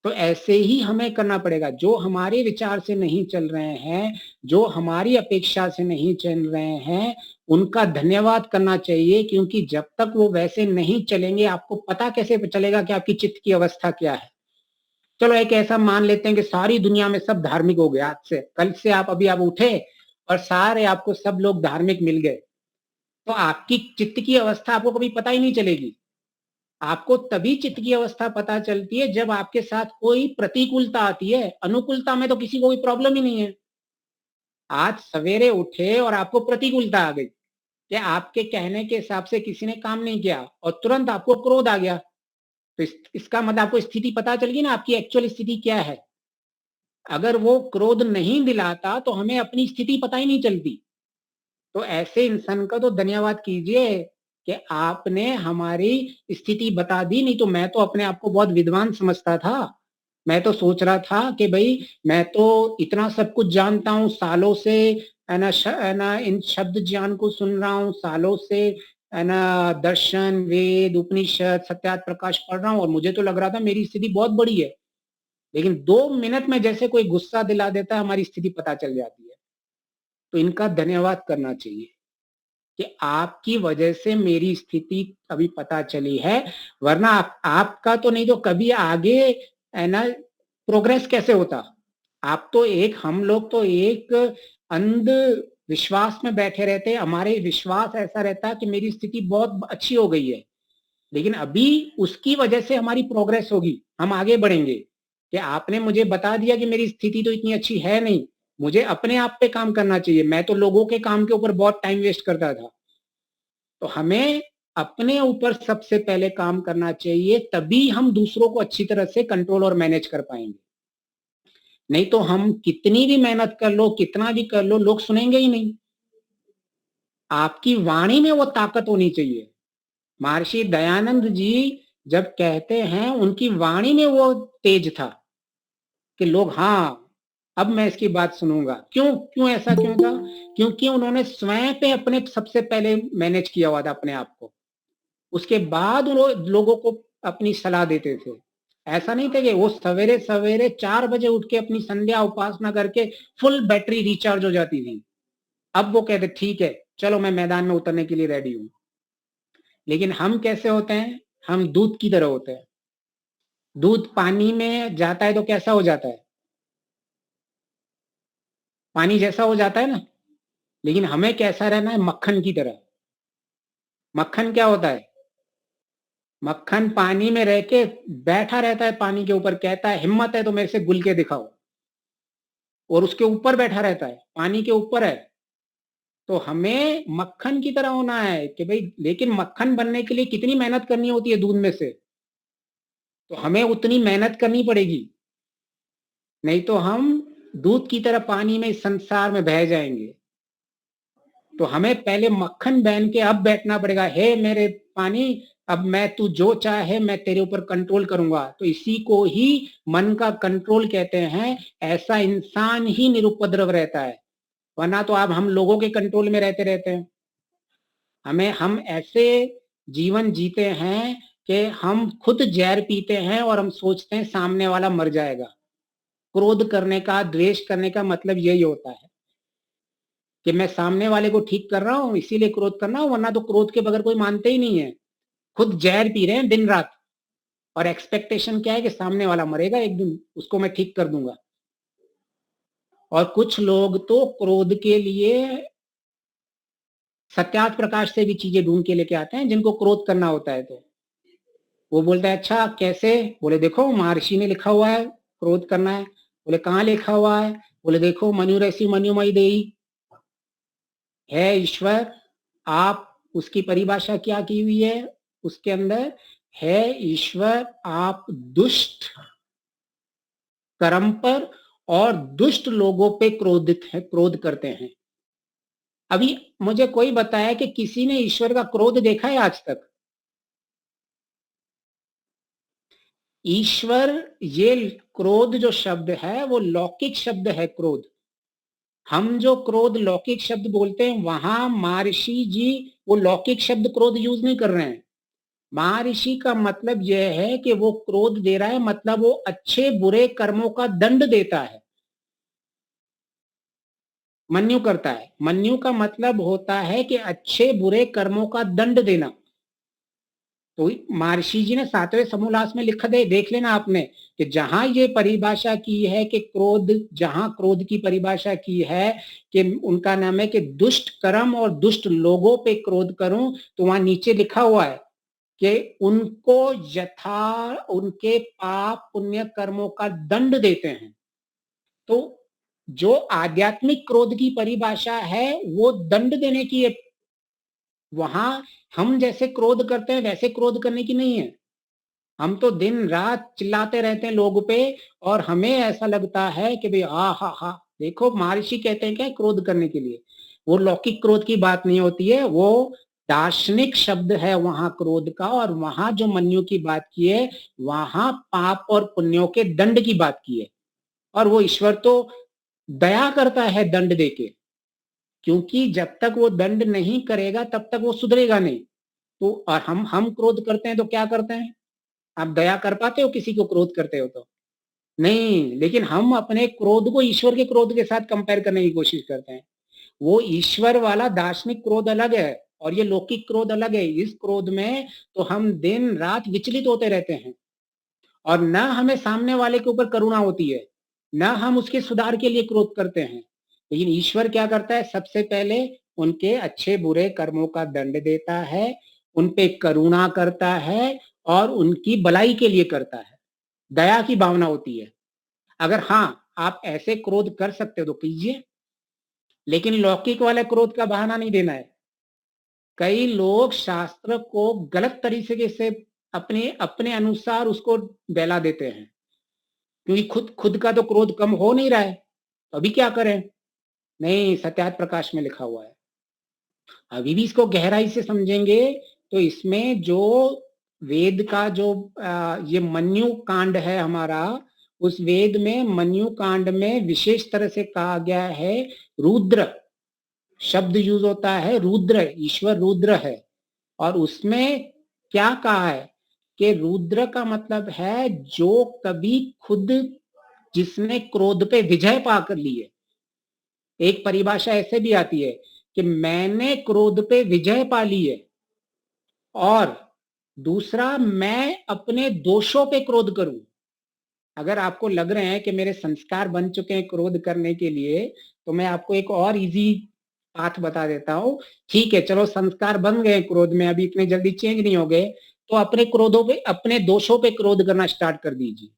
तो ऐसे ही हमें करना पड़ेगा। जो हमारे विचार से नहीं चल रहे हैं, जो हमारी अपेक्षा से नहीं चल रहे हैं, उनका धन्यवाद करना चाहिए, क्योंकि जब तक वो वैसे नहीं चलेंगे आपको पता कैसे चलेगा कि आपकी चित्त की अवस्था क्या है। चलो एक ऐसा मान लेते हैं कि सारी दुनिया में सब धार्मिक हो गया, आज से कल से आप उठे और सारे आपको सब लोग धार्मिक मिल गए, तो आपकी चित्त की अवस्था आपको कभी पता ही नहीं चलेगी। आपको तभी चित्त की अवस्था पता चलती है जब आपके साथ कोई प्रतिकूलता आती है। अनुकूलता में तो किसी को कोई प्रॉब्लम ही नहीं है। आज सवेरे उठे और आपको प्रतिकूलता आ गई कि आपके कहने के हिसाब से किसी ने काम नहीं किया और तुरंत आपको क्रोध आ गया, तो इसका मतलब आपको स्थिति पता चल गई ना, आपकी एक्चुअल स्थिति क्या है। अगर वो क्रोध नहीं दिलाता तो हमें अपनी स्थिति पता ही नहीं चलती। तो ऐसे इंसान का तो धन्यवाद कीजिए कि आपने हमारी स्थिति बता दी, नहीं तो मैं तो अपने आप को बहुत विद्वान समझता था। मैं तो सोच रहा था कि भाई मैं तो इतना सब कुछ जानता हूँ, सालों से है ना इन शब्द ज्ञान को सुन रहा हूँ, सालों से है ना दर्शन, वेद, उपनिषद, सत्यात प्रकाश पढ़ रहा हूँ, और मुझे तो लग रहा था मेरी स्थिति बहुत बड़ी है। लेकिन 2 मिनट में जैसे कोई गुस्सा दिला देता है, हमारी स्थिति पता चल जाती है। तो इनका धन्यवाद करना चाहिए कि आपकी वजह से मेरी स्थिति अभी पता चली है, वरना आपका तो नहीं तो कभी आगे है ना प्रोग्रेस कैसे होता। आप तो हम लोग तो एक अंध विश्वास में बैठे रहते हैं। हमारे विश्वास ऐसा रहता है कि मेरी स्थिति बहुत अच्छी हो गई है, लेकिन अभी उसकी वजह से हमारी प्रोग्रेस होगी, हम आगे बढ़ेंगे। कि आपने मुझे बता दिया कि मेरी स्थिति तो इतनी अच्छी है नहीं, मुझे अपने आप पे काम करना चाहिए। मैं तो लोगों के काम के ऊपर बहुत टाइम वेस्ट करता था। तो हमें अपने ऊपर सबसे पहले काम करना चाहिए, तभी हम दूसरों को अच्छी तरह से कंट्रोल और मैनेज कर पाएंगे। नहीं तो हम कितनी भी मेहनत कर लो, कितना भी कर लो, लोग सुनेंगे ही नहीं। आपकी वाणी में वो ताकत होनी चाहिए। महर्षि दयानंद जी जब कहते हैं, उनकी वाणी में वो तेज था कि लोग, हाँ अब मैं इसकी बात सुनूंगा। क्यों ऐसा क्यों था? क्योंकि उन्होंने स्वयं पे अपने सबसे पहले मैनेज किया हुआ था अपने आप को, उसके बाद उन्होंने लोगों को अपनी सलाह देते थे। ऐसा नहीं था कि वो सवेरे सवेरे 4 बजे उठ के अपनी संध्या उपासना करके फुल बैटरी रिचार्ज हो जाती थी। अब वो कहते ठीक है चलो मैं मैदान में उतरने के लिए रेडी हूं। लेकिन हम कैसे होते हैं? हम दूध की तरह होते हैं। दूध पानी में जाता है तो कैसा हो जाता है? पानी जैसा हो जाता है ना। लेकिन हमें कैसा रहना है? मक्खन की तरह। मक्खन क्या होता है? मक्खन पानी में रह के बैठा रहता है पानी के ऊपर, कहता है हिम्मत है तो मेरे से गुल के दिखाओ, और उसके ऊपर बैठा रहता है, पानी के ऊपर है। तो हमें मक्खन की तरह होना है कि भाई, लेकिन मक्खन बनने के लिए कितनी मेहनत करनी होती है दूध में से, तो हमें उतनी मेहनत करनी पड़ेगी, नहीं तो हम दूध की तरह पानी में इस संसार में बह जाएंगे। तो हमें पहले मक्खन बन के अब बैठना पड़ेगा। हे मेरे पानी, अब मैं तू जो चाहे मैं तेरे ऊपर कंट्रोल करूंगा। तो इसी को ही मन का कंट्रोल कहते हैं। ऐसा इंसान ही निरुपद्रव रहता है, वरना तो आप हम लोगों के कंट्रोल में रहते हैं। हम ऐसे जीवन जीते हैं कि हम खुद जहर पीते हैं और हम सोचते हैं सामने वाला मर जाएगा। क्रोध करने का, द्वेष करने का मतलब यही होता है कि मैं सामने वाले को ठीक कर रहा हूं इसीलिए क्रोध करना हूं, वरना तो क्रोध के बगैर कोई मानते ही नहीं है। खुद जहर पी रहे हैं दिन रात, और एक्सपेक्टेशन क्या है कि सामने वाला मरेगा एक दिन, उसको मैं ठीक कर दूंगा। और कुछ लोग तो क्रोध के लिए सत्यात प्रकाश से भी चीजें ढूंढ के लेके आते हैं जिनको क्रोध करना होता है। तो वो बोलता है अच्छा कैसे? बोले देखो महर्षि ने लिखा हुआ है क्रोध करना है। बोले कहाँ लिखा हुआ है? बोले देखो मनुरैसी मनुमयी देही है ईश्वर। आप उसकी परिभाषा क्या की हुई है उसके अंदर? है ईश्वर, आप दुष्ट कर्म पर और दुष्ट लोगों पे क्रोध करते हैं। अभी मुझे कोई बताया कि किसी ने ईश्वर का क्रोध देखा है आज तक? ईश्वर, ये क्रोध जो शब्द है वो लौकिक शब्द है। क्रोध, हम जो क्रोध लौकिक शब्द बोलते हैं, वहां महर्षि जी वो लौकिक शब्द क्रोध यूज नहीं कर रहे हैं। महर्षि का मतलब यह है कि वो क्रोध दे रहा है, मतलब वो अच्छे बुरे कर्मों का दंड देता है। मन्यु करता है, मन्यु का मतलब होता है कि अच्छे बुरे कर्मों का दंड देना। तो महर्षि जी ने 7वें समोल्लास में लिखा दे, देख लेना आपने, कि जहां ये परिभाषा की है कि क्रोध, जहां क्रोध की परिभाषा की है कि उनका नाम है कि दुष्ट कर्म और दुष्ट लोगों पे क्रोध करूं, तो वहां नीचे लिखा हुआ है कि उनको यथा उनके पाप पुण्य कर्मों का दंड देते हैं। तो जो आध्यात्मिक क्रोध की परिभाषा है वो दंड देने की है। वहां हम जैसे क्रोध करते हैं वैसे क्रोध करने की नहीं है। हम तो दिन रात चिल्लाते रहते हैं लोगों पे, और हमें ऐसा लगता है कि भाई हा, देखो महर्षि कहते हैं क्या क्रोध करने के लिए। वो लौकिक क्रोध की बात नहीं होती है, वो दार्शनिक शब्द है वहां क्रोध का। और वहां जो मन्यु की बात की है, वहां पाप और पुण्यों के दंड की बात की है। और वो ईश्वर तो दया करता है दंड देके, क्योंकि जब तक वो दंड नहीं करेगा तब तक वो सुधरेगा नहीं। तो और हम क्रोध करते हैं तो क्या करते हैं? आप दया कर पाते हो किसी को क्रोध करते हो तो? नहीं। लेकिन हम अपने क्रोध को ईश्वर के क्रोध के साथ कंपेयर करने की कोशिश करते हैं। वो ईश्वर वाला दार्शनिक क्रोध अलग है और ये लौकिक क्रोध अलग है। इस क्रोध में तो हम दिन रात विचलित होते रहते हैं, और न हमें सामने वाले के ऊपर करुणा होती है, न हम उसके सुधार के लिए क्रोध करते हैं। लेकिन ईश्वर क्या करता है? सबसे पहले उनके अच्छे बुरे कर्मों का दंड देता है, उन पे करुणा करता है और उनकी भलाई के लिए करता है। दया की भावना होती है। अगर हाँ आप ऐसे क्रोध कर सकते हो तो कीजिए, लेकिन लौकिक वाले क्रोध का बहाना नहीं देना है। कई लोग शास्त्र को गलत तरीके से अपने अपने अनुसार उसको बहला देते हैं, क्योंकि खुद खुद का तो क्रोध कम हो नहीं रहा है, तो अभी क्या करें? नहीं, सत्यार्थ प्रकाश में लिखा हुआ है। अभी भी इसको गहराई से समझेंगे तो इसमें जो वेद का जो ये मन्यु कांड है हमारा, उस वेद में मन्यु कांड में विशेष तरह से कहा गया है, रुद्र शब्द यूज होता है। रुद्र, ईश्वर रुद्र है। और उसमें क्या कहा है कि रुद्र का मतलब है जो कभी खुद, जिसने क्रोध पे विजय पाकर ली है। एक परिभाषा ऐसे भी आती है कि मैंने क्रोध पे विजय पा ली है, और दूसरा मैं अपने दोषों पे क्रोध करूं। अगर आपको लग रहे हैं कि मेरे संस्कार बन चुके हैं क्रोध करने के लिए, तो मैं आपको एक और इजी पाथ बता देता हूं। ठीक है, चलो संस्कार बन गए क्रोध में, अभी इतने जल्दी चेंज नहीं हो गए, तो अपने क्रोधों पे, अपने दोषों पे क्रोध करना स्टार्ट कर दीजिए।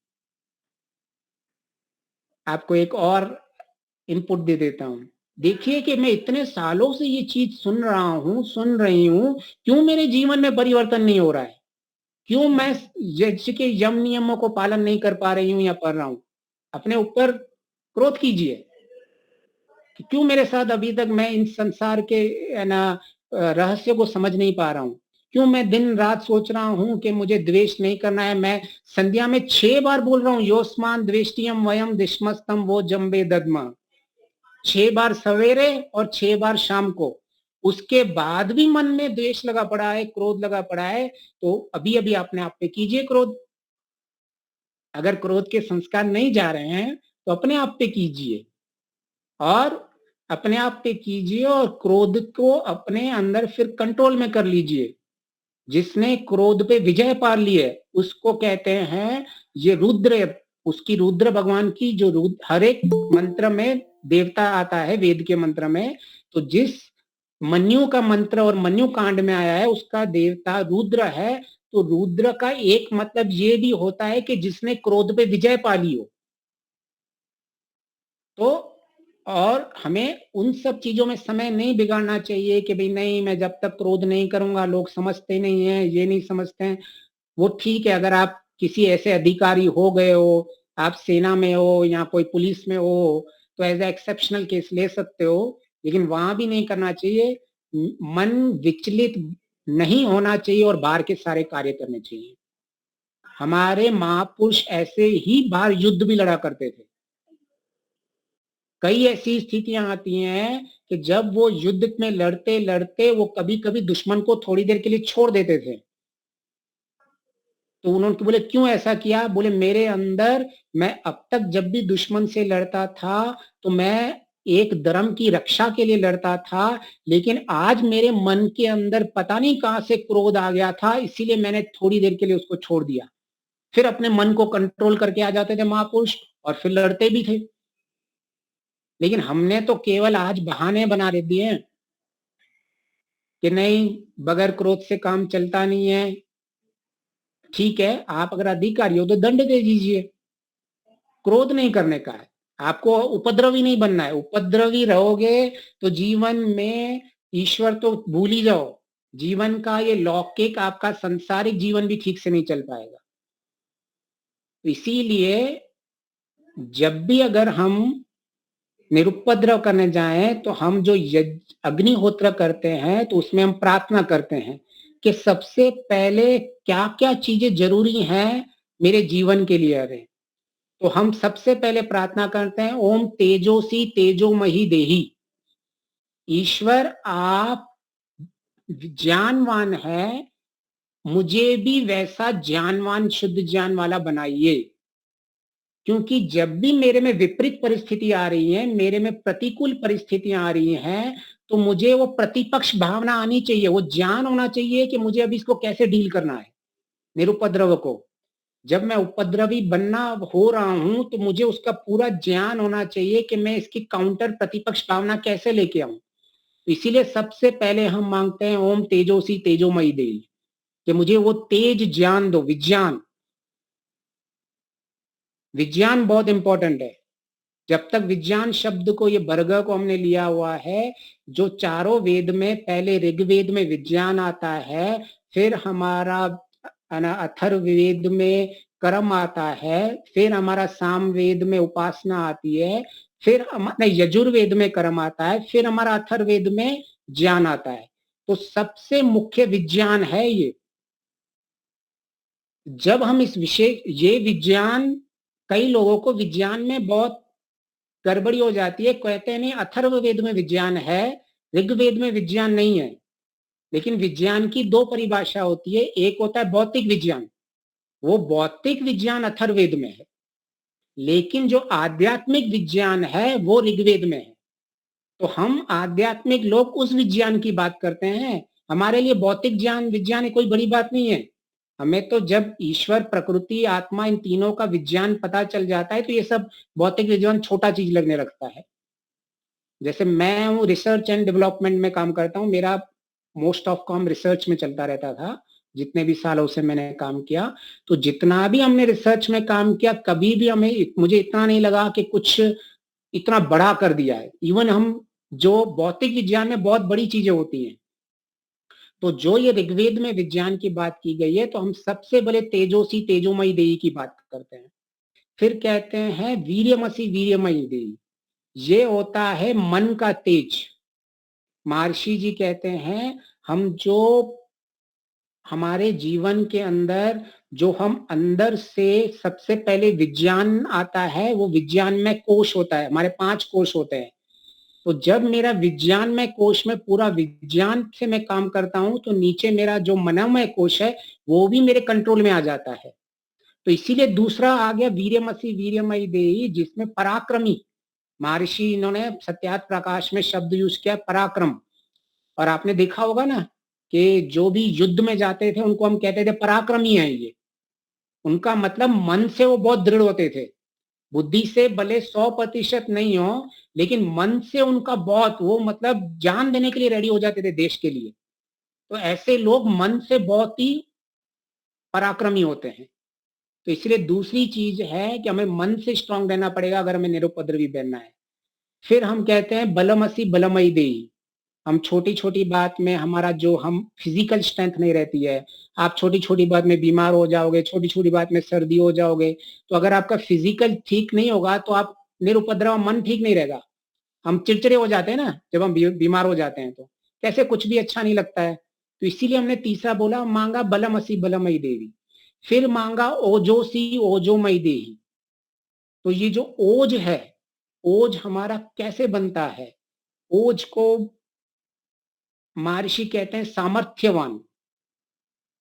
आपको एक और इनपुट दे देता हूं। देखिए कि मैं इतने सालों से ये चीज सुन रहा हूं, सुन रही हूं, क्यों मेरे जीवन में परिवर्तन नहीं हो रहा है? क्यों मैं जैसे के यम नियमों को पालन नहीं कर पा रही हूं या पढ़ रहा हूं? अपने ऊपर क्रोध कीजिए कि क्यों मेरे साथ अभी तक मैं इन संसार के ना रहस्य को समझ नहीं पा रहा हूं? क्यों मैं दिन रात सोच रहा हूं कि मुझे द्वेष नहीं करना है? मैं संध्या में 6 बार बोल रहा हूं, योस्मान द्वेष्टियम वयम दिश्मस्तम वो जम्बे दद्मा। 6 बार सवेरे और 6 बार शाम को। उसके बाद भी मन में द्वेष लगा पड़ा है, क्रोध लगा पड़ा है, तो अभी अभी अपने आप पे कीजिए क्रोध। अगर क्रोध के संस्कार नहीं जा रहे हैं तो अपने आप पे कीजिए, और अपने आप पे कीजिए, और क्रोध को अपने अंदर फिर कंट्रोल में कर लीजिए। जिसने क्रोध पे विजय पा ली है उसको कहते हैं ये रुद्र। उसकी रुद्र भगवान की जो हर एक मंत्र में देवता आता है वेद के मंत्र में, तो जिस मन्यु का मंत्र और मन्यु कांड में आया है उसका देवता रुद्र है। तो रुद्र का एक मतलब ये भी होता है कि जिसने क्रोध पे विजय पा ली हो। तो और हमें उन सब चीजों में समय नहीं बिगाड़ना चाहिए कि भाई नहीं, मैं जब तक क्रोध नहीं करूंगा, लोग समझते नहीं है, ये नहीं समझते हैं। वो ठीक है, अगर आप किसी ऐसे अधिकारी हो गए हो, आप सेना में हो या कोई पुलिस में हो, तो एज ए एक्सेप्शनल केस ले सकते हो, लेकिन वहां भी नहीं करना चाहिए। मन विचलित नहीं होना चाहिए और बाहर के सारे कार्य करने चाहिए। हमारे महापुरुष ऐसे ही बाहर युद्ध भी लड़ा करते थे। कई ऐसी स्थितियां आती हैं कि जब वो युद्ध में लड़ते लड़ते वो कभी कभी दुश्मन को थोड़ी देर के लिए छोड़ देते थे, तो उन्होंने बोले क्यों ऐसा किया? बोले मेरे अंदर, मैं अब तक जब भी दुश्मन से लड़ता था तो मैं एक धर्म की रक्षा के लिए लड़ता था, लेकिन आज मेरे मन के अंदर पता नहीं कहां से क्रोध आ गया था, इसीलिए मैंने थोड़ी देर के लिए उसको छोड़ दिया। फिर अपने मन को कंट्रोल करके आ जाते थे महापुरुष और फिर लड़ते भी थे। लेकिन हमने तो केवल आज बहाने बना दिए हैं कि नहीं, बगैर क्रोध से काम चलता नहीं है। ठीक है, आप अगर अधिकारी हो तो दंड दे दीजिए, क्रोध नहीं करने का है। आपको उपद्रवी नहीं बनना है। उपद्रवी रहोगे तो जीवन में ईश्वर तो भूल ही जाओ, जीवन का ये लौकिक आपका सांसारिक जीवन भी ठीक से नहीं चल पाएगा। इसीलिए जब भी अगर हम निरुपद्रव करने जाएं तो हम जो अग्निहोत्र करते हैं तो उसमें हम प्रार्थना करते हैं कि सबसे पहले क्या क्या चीजें जरूरी हैं मेरे जीवन के लिए। अरे तो हम सबसे पहले प्रार्थना करते हैं ओम तेजोसी तेजोमयी देही। ईश्वर आप ज्ञानवान है, मुझे भी वैसा ज्ञानवान शुद्ध ज्ञान वाला बनाइए। क्योंकि जब भी मेरे में विपरीत परिस्थिति आ रही है, मेरे में प्रतिकूल परिस्थितियां आ रही हैं, तो मुझे वो प्रतिपक्ष भावना आनी चाहिए, वो ज्ञान होना चाहिए कि मुझे अभी इसको कैसे डील करना है, निरुपद्रव को। जब मैं उपद्रवी बनना हो रहा हूं तो मुझे उसका पूरा ज्ञान होना चाहिए कि मैं इसकी काउंटर प्रतिपक्ष भावना कैसे लेके आऊं। इसीलिए सबसे पहले हम मांगते हैं ओम तेजोसी तेजोमयी देवी, कि मुझे वो तेज ज्ञान दो, विज्ञान। विज्ञान बहुत इंपॉर्टेंट है। जब तक विज्ञान शब्द को, ये वर्ग को हमने लिया हुआ है, जो चारों वेद में, पहले ऋग्वेद में विज्ञान आता है, फिर हमारा अथर्ववेद में कर्म आता है, फिर हमारा सामवेद में उपासना आती है, फिर हमारा यजुर्वेद में कर्म आता है, फिर हमारा अथर्ववेद में ज्ञान आता है। तो सबसे मुख्य विज्ञान है ये। जब हम इस विशेष, ये विज्ञान, कई लोगों को विज्ञान में बहुत गड़बड़ी हो जाती है, कहते हैं नहीं अथर्ववेद में विज्ञान है, ऋग्वेद में विज्ञान नहीं है। लेकिन विज्ञान की दो परिभाषा होती है, एक होता है भौतिक विज्ञान, वो भौतिक विज्ञान अथर्ववेद में है, लेकिन जो आध्यात्मिक विज्ञान है वो ऋग्वेद में है। तो हम आध्यात्मिक लोग उस विज्ञान की बात करते हैं। हमारे लिए भौतिक ज्ञान, विज्ञान कोई बड़ी बात नहीं है। हमें तो जब ईश्वर, प्रकृति, आत्मा, इन तीनों का विज्ञान पता चल जाता है तो ये सब भौतिक विज्ञान छोटा चीज लगने लगता है। जैसे मैं हूँ रिसर्च एंड डेवलपमेंट में काम करता हूँ, मेरा मोस्ट ऑफ काम रिसर्च में चलता रहता था जितने भी सालों से मैंने काम किया। तो जितना भी हमने रिसर्च में काम किया, कभी भी मुझे इतना नहीं लगा कि कुछ इतना बड़ा कर दिया है। इवन हम जो भौतिक विज्ञान में बहुत बड़ी चीजें होती हैं, तो जो ये ऋग्वेद में विज्ञान की बात की गई है, तो हम सबसे बड़े तेजोसी तेजोमयी देवी की बात करते हैं। फिर कहते हैं वीर्यमसी वीर्यमयी देवी, ये होता है मन का तेज। महर्षि जी कहते हैं हम जो हमारे जीवन के अंदर, जो हम अंदर से सबसे पहले विज्ञान आता है, वो विज्ञान में कोश होता है, हमारे 5 कोश होते हैं। तो जब मेरा विज्ञान में कोश में पूरा विज्ञान से मैं काम करता हूं, तो नीचे मेरा जो मनोमय कोश है वो भी मेरे कंट्रोल में आ जाता है। तो इसीलिए दूसरा आ गया वीर्यमसी वीर्यमयी देही, जिसमें पराक्रमी, महर्षि इन्होंने सत्यार्थ प्रकाश में शब्द यूज किया पराक्रम। और आपने देखा होगा ना कि जो भी युद्ध में जाते थे उनको हम कहते थे पराक्रमी है ये। उनका मतलब मन से वो बहुत दृढ़ होते थे, बुद्धि से भले 100% नहीं हो, लेकिन मन से उनका बहुत, वो मतलब जान देने के लिए रेडी हो जाते थे देश के लिए। तो ऐसे लोग मन से बहुत ही पराक्रमी होते हैं। तो इसलिए दूसरी चीज है कि हमें मन से स्ट्रांग रहना पड़ेगा अगर हमें निरुपद्रवी बनना है। फिर हम कहते हैं बलमसी बलमयी देही। हम छोटी छोटी बात में, हमारा जो हम फिजिकल स्ट्रेंथ नहीं रहती है, आप छोटी छोटी बात में बीमार हो जाओगे, छोटी छोटी बात में सर्दी हो जाओगे, तो अगर आपका फिजिकल ठीक नहीं होगा तो आप निरुपद्रव, मन ठीक नहीं रहेगा। हम चिड़चिड़े हो जाते हैं ना जब हम बीमार हो जाते हैं, तो कैसे कुछ भी अच्छा नहीं लगता है। तो इसीलिए हमने तीसरा बोला, मांगा बलमसी बलमयी देवी। फिर मांगा ओजोसी ओजोमयी देवी। तो ये जो ओज है, ओज हमारा कैसे बनता है? ओज को महर्षि कहते हैं सामर्थ्यवान,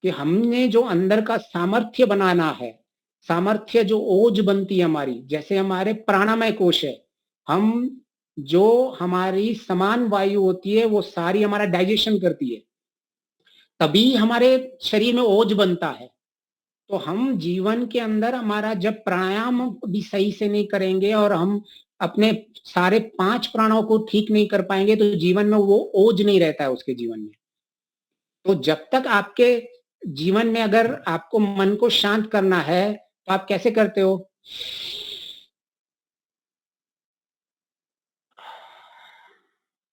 कि हमने जो अंदर का सामर्थ्य बनाना है, सामर्थ्य जो ओज बनती है हमारी, जैसे हमारे प्राणमय कोश है, हम जो हमारी समान वायु होती है वो सारी हमारा डाइजेशन करती है, तभी हमारे शरीर में ओज बनता है। तो हम जीवन के अंदर हमारा जब प्राणायाम भी सही से नहीं करेंगे और हम अपने सारे 5 प्राणों को ठीक नहीं कर पाएंगे तो जीवन में वो ओज नहीं रहता है उसके जीवन में। तो जब तक आपके जीवन में अगर आपको मन को शांत करना है तो आप कैसे करते हो?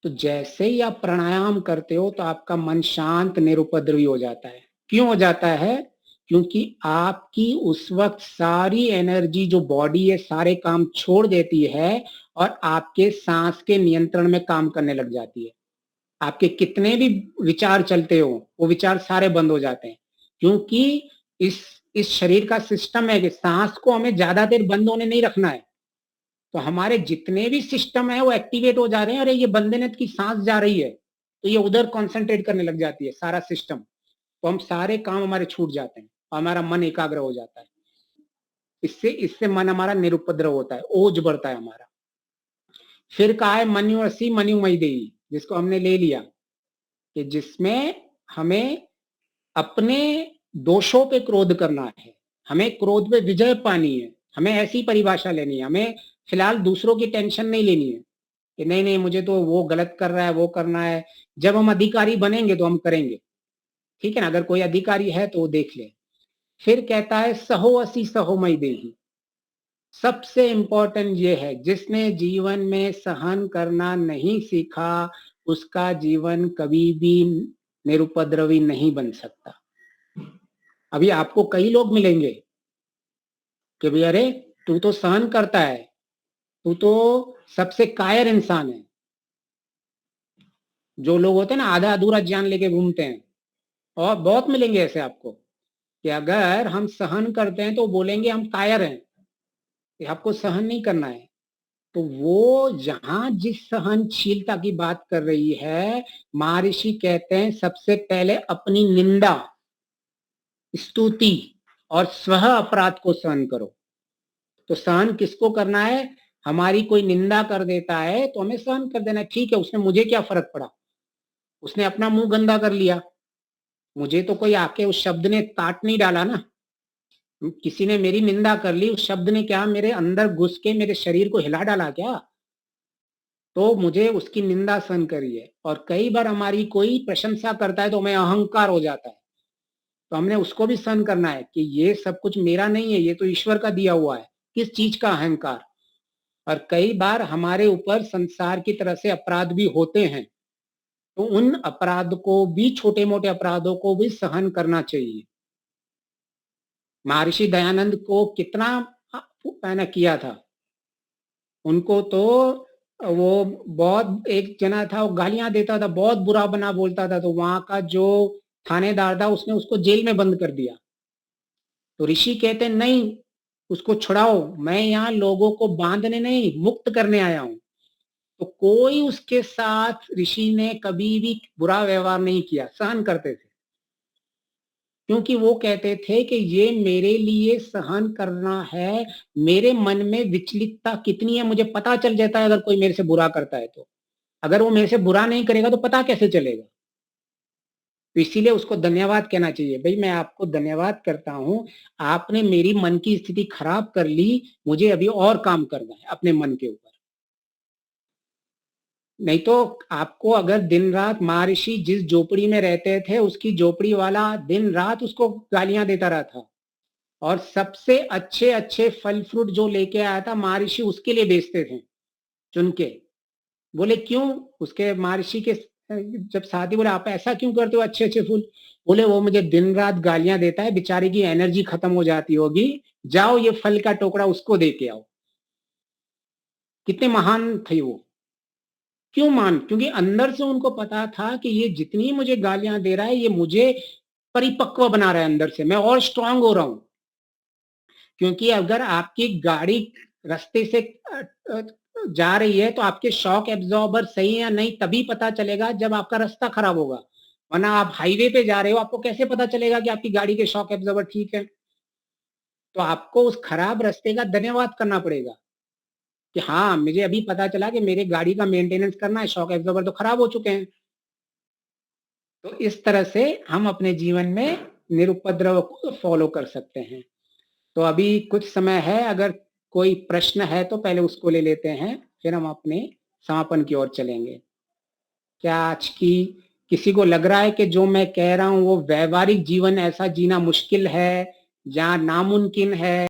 तो जैसे ही आप प्राणायाम करते हो तो आपका मन शांत निरुपद्रवी हो जाता है। क्यों हो जाता है? क्योंकि आपकी उस वक्त सारी एनर्जी जो बॉडी है सारे काम छोड़ देती है और आपके सांस के नियंत्रण में काम करने लग जाती है। आपके कितने भी विचार चलते हो वो विचार सारे बंद हो जाते हैं, क्योंकि इस शरीर का सिस्टम है कि सांस को हमें ज्यादा देर बंद होने नहीं रखना है। तो हमारे जितने भी सिस्टम है वो एक्टिवेट हो जा रहे हैं। अरे ये बंदे ने की सांस जा रही है तो ये उधर कंसंट्रेट करने लग जाती है सारा सिस्टम, तो हम सारे काम हमारे छूट जाते हैं और हमारा मन एकाग्र हो जाता है। इससे मन हमारा निरुपद्रव होता है, ओज बढ़ता है हमारा। फिर कहा है मन्युअसी मन्युमयी देही, जिसको हमने ले लिया कि जिसमें हमें अपने दोषों पे क्रोध करना है, हमें क्रोध पे विजय पानी है, हमें ऐसी परिभाषा लेनी है। हमें फिलहाल दूसरों की टेंशन नहीं लेनी है कि नहीं नहीं मुझे तो वो गलत कर रहा है, वो करना है। जब हम अधिकारी बनेंगे तो हम करेंगे, ठीक है ना? अगर कोई अधिकारी है तो वो देख ले। फिर कहता है सहो असी सहो मई देही। सबसे इंपॉर्टेंट ये है, जिसने जीवन में सहन करना नहीं सीखा उसका जीवन कभी भी निरुपद्रवी नहीं बन सकता। अभी आपको कई लोग मिलेंगे कि भाई अरे तू तो सहन करता है, तू तो सबसे कायर इंसान है। जो लोग होते हैं ना आधा अधूरा ज्ञान लेके घूमते हैं, और बहुत मिलेंगे ऐसे आपको कि अगर हम सहन करते हैं तो बोलेंगे हम कायर हैं, कि आपको सहन नहीं करना है। तो वो जहां जिस सहनशीलता की बात कर रही है, महर्षि कहते हैं सबसे पहले अपनी निंदा, स्तुति और स्व अपराध को सहन करो। तो सहन किसको करना है? हमारी कोई निंदा कर देता है तो हमें सहन कर देना है। ठीक है, उसने मुझे क्या फर्क पड़ा, उसने अपना मुंह गंदा कर लिया, मुझे तो कोई आके उस शब्द ने काट नहीं डाला ना। किसी ने मेरी निंदा कर ली, उस शब्द ने क्या मेरे अंदर घुस के मेरे शरीर को हिला डाला क्या? तो मुझे उसकी निंदा सहन करी है। और कई बार हमारी कोई प्रशंसा करता है तो हमें अहंकार हो जाता है, तो हमने उसको भी सहन करना है कि ये सब कुछ मेरा नहीं है, ये तो ईश्वर का दिया हुआ है। किस चीज का अहंकार? और कई बार हमारे ऊपर संसार की तरह से अपराध भी होते हैं, तो उन अपराध को भी, छोटे मोटे अपराधों को भी सहन करना चाहिए। महर्षि दयानंद को कितना मैंने किया था, उनको तो वो बहुत, एक जना था वो गालियां देता था, बहुत बुरा बना बोलता था, तो वहां का जो थानेदार था उसने उसको जेल में बंद कर दिया। तो ऋषि कहते हैं नहीं, उसको छुड़ाओ, मैं यहाँ लोगों को बांधने नहीं मुक्त करने आया हूं। तो कोई उसके साथ ऋषि ने कभी भी बुरा व्यवहार नहीं किया, सहन करते थे, क्योंकि वो कहते थे कि ये मेरे लिए सहन करना है। मेरे मन में विचलितता कितनी है मुझे पता चल जाता है अगर कोई मेरे से बुरा करता है तो। अगर वो मेरे से बुरा नहीं करेगा तो पता कैसे चलेगा? तो इसीलिए उसको धन्यवाद कहना चाहिए, भाई मैं आपको धन्यवाद करता हूं, आपने मेरी मन की स्थिति खराब कर ली, मुझे अभी और काम करना है अपने मन के ऊपर। नहीं तो आपको अगर दिन रात, महर्षि जिस झोपड़ी में रहते थे उसकी झोपड़ी वाला दिन रात उसको गालियां देता रहा था, और सबसे अच्छे अच्छे फल फ्रूट जो लेके आया था महर्षि उसके लिए बेचते थे चुन के। बोले क्यों? उसके महर्षि के जब साथी बोले आप ऐसा क्यों करते हो अच्छे अच्छे फूल? बोले वो मुझे दिन रात गालियां देता है, बेचारे की एनर्जी खत्म हो जाती होगी, जाओ ये फल का टोकरा उसको दे के आओ। कितने महान थे वो। क्यों मान? क्योंकि अंदर से उनको पता था कि ये जितनी मुझे गालियां दे रहा है ये मुझे परिपक्व बना रहा है, अंदर से मैं और स्ट्रांग हो रहा हूं। क्योंकि अगर आपकी गाड़ी रास्ते से जा रही है तो आपके शॉक एब्जॉर्बर सही है या नहीं तभी पता चलेगा जब आपका रास्ता खराब होगा। वरना आप हाईवे पे जा रहे हो, आपको कैसे पता चलेगा कि आपकी गाड़ी के शॉक एब्जॉर्बर ठीक है? तो आपको उस खराब रास्ते का धन्यवाद करना पड़ेगा कि हाँ, मुझे अभी पता चला कि मेरे गाड़ी का मेंटेनेंस करना है, शॉक एब्जॉर्बर तो खराब हो चुके हैं। तो इस तरह से हम अपने जीवन में निरुपद्रव को फॉलो कर सकते हैं। तो अभी कुछ समय है, अगर कोई प्रश्न है तो पहले उसको ले लेते हैं, फिर हम अपने समापन की ओर चलेंगे। क्या आज की किसी को लग रहा है कि जो मैं कह रहा हूं वो व्यवहारिक जीवन ऐसा जीना मुश्किल है या नामुमकिन है?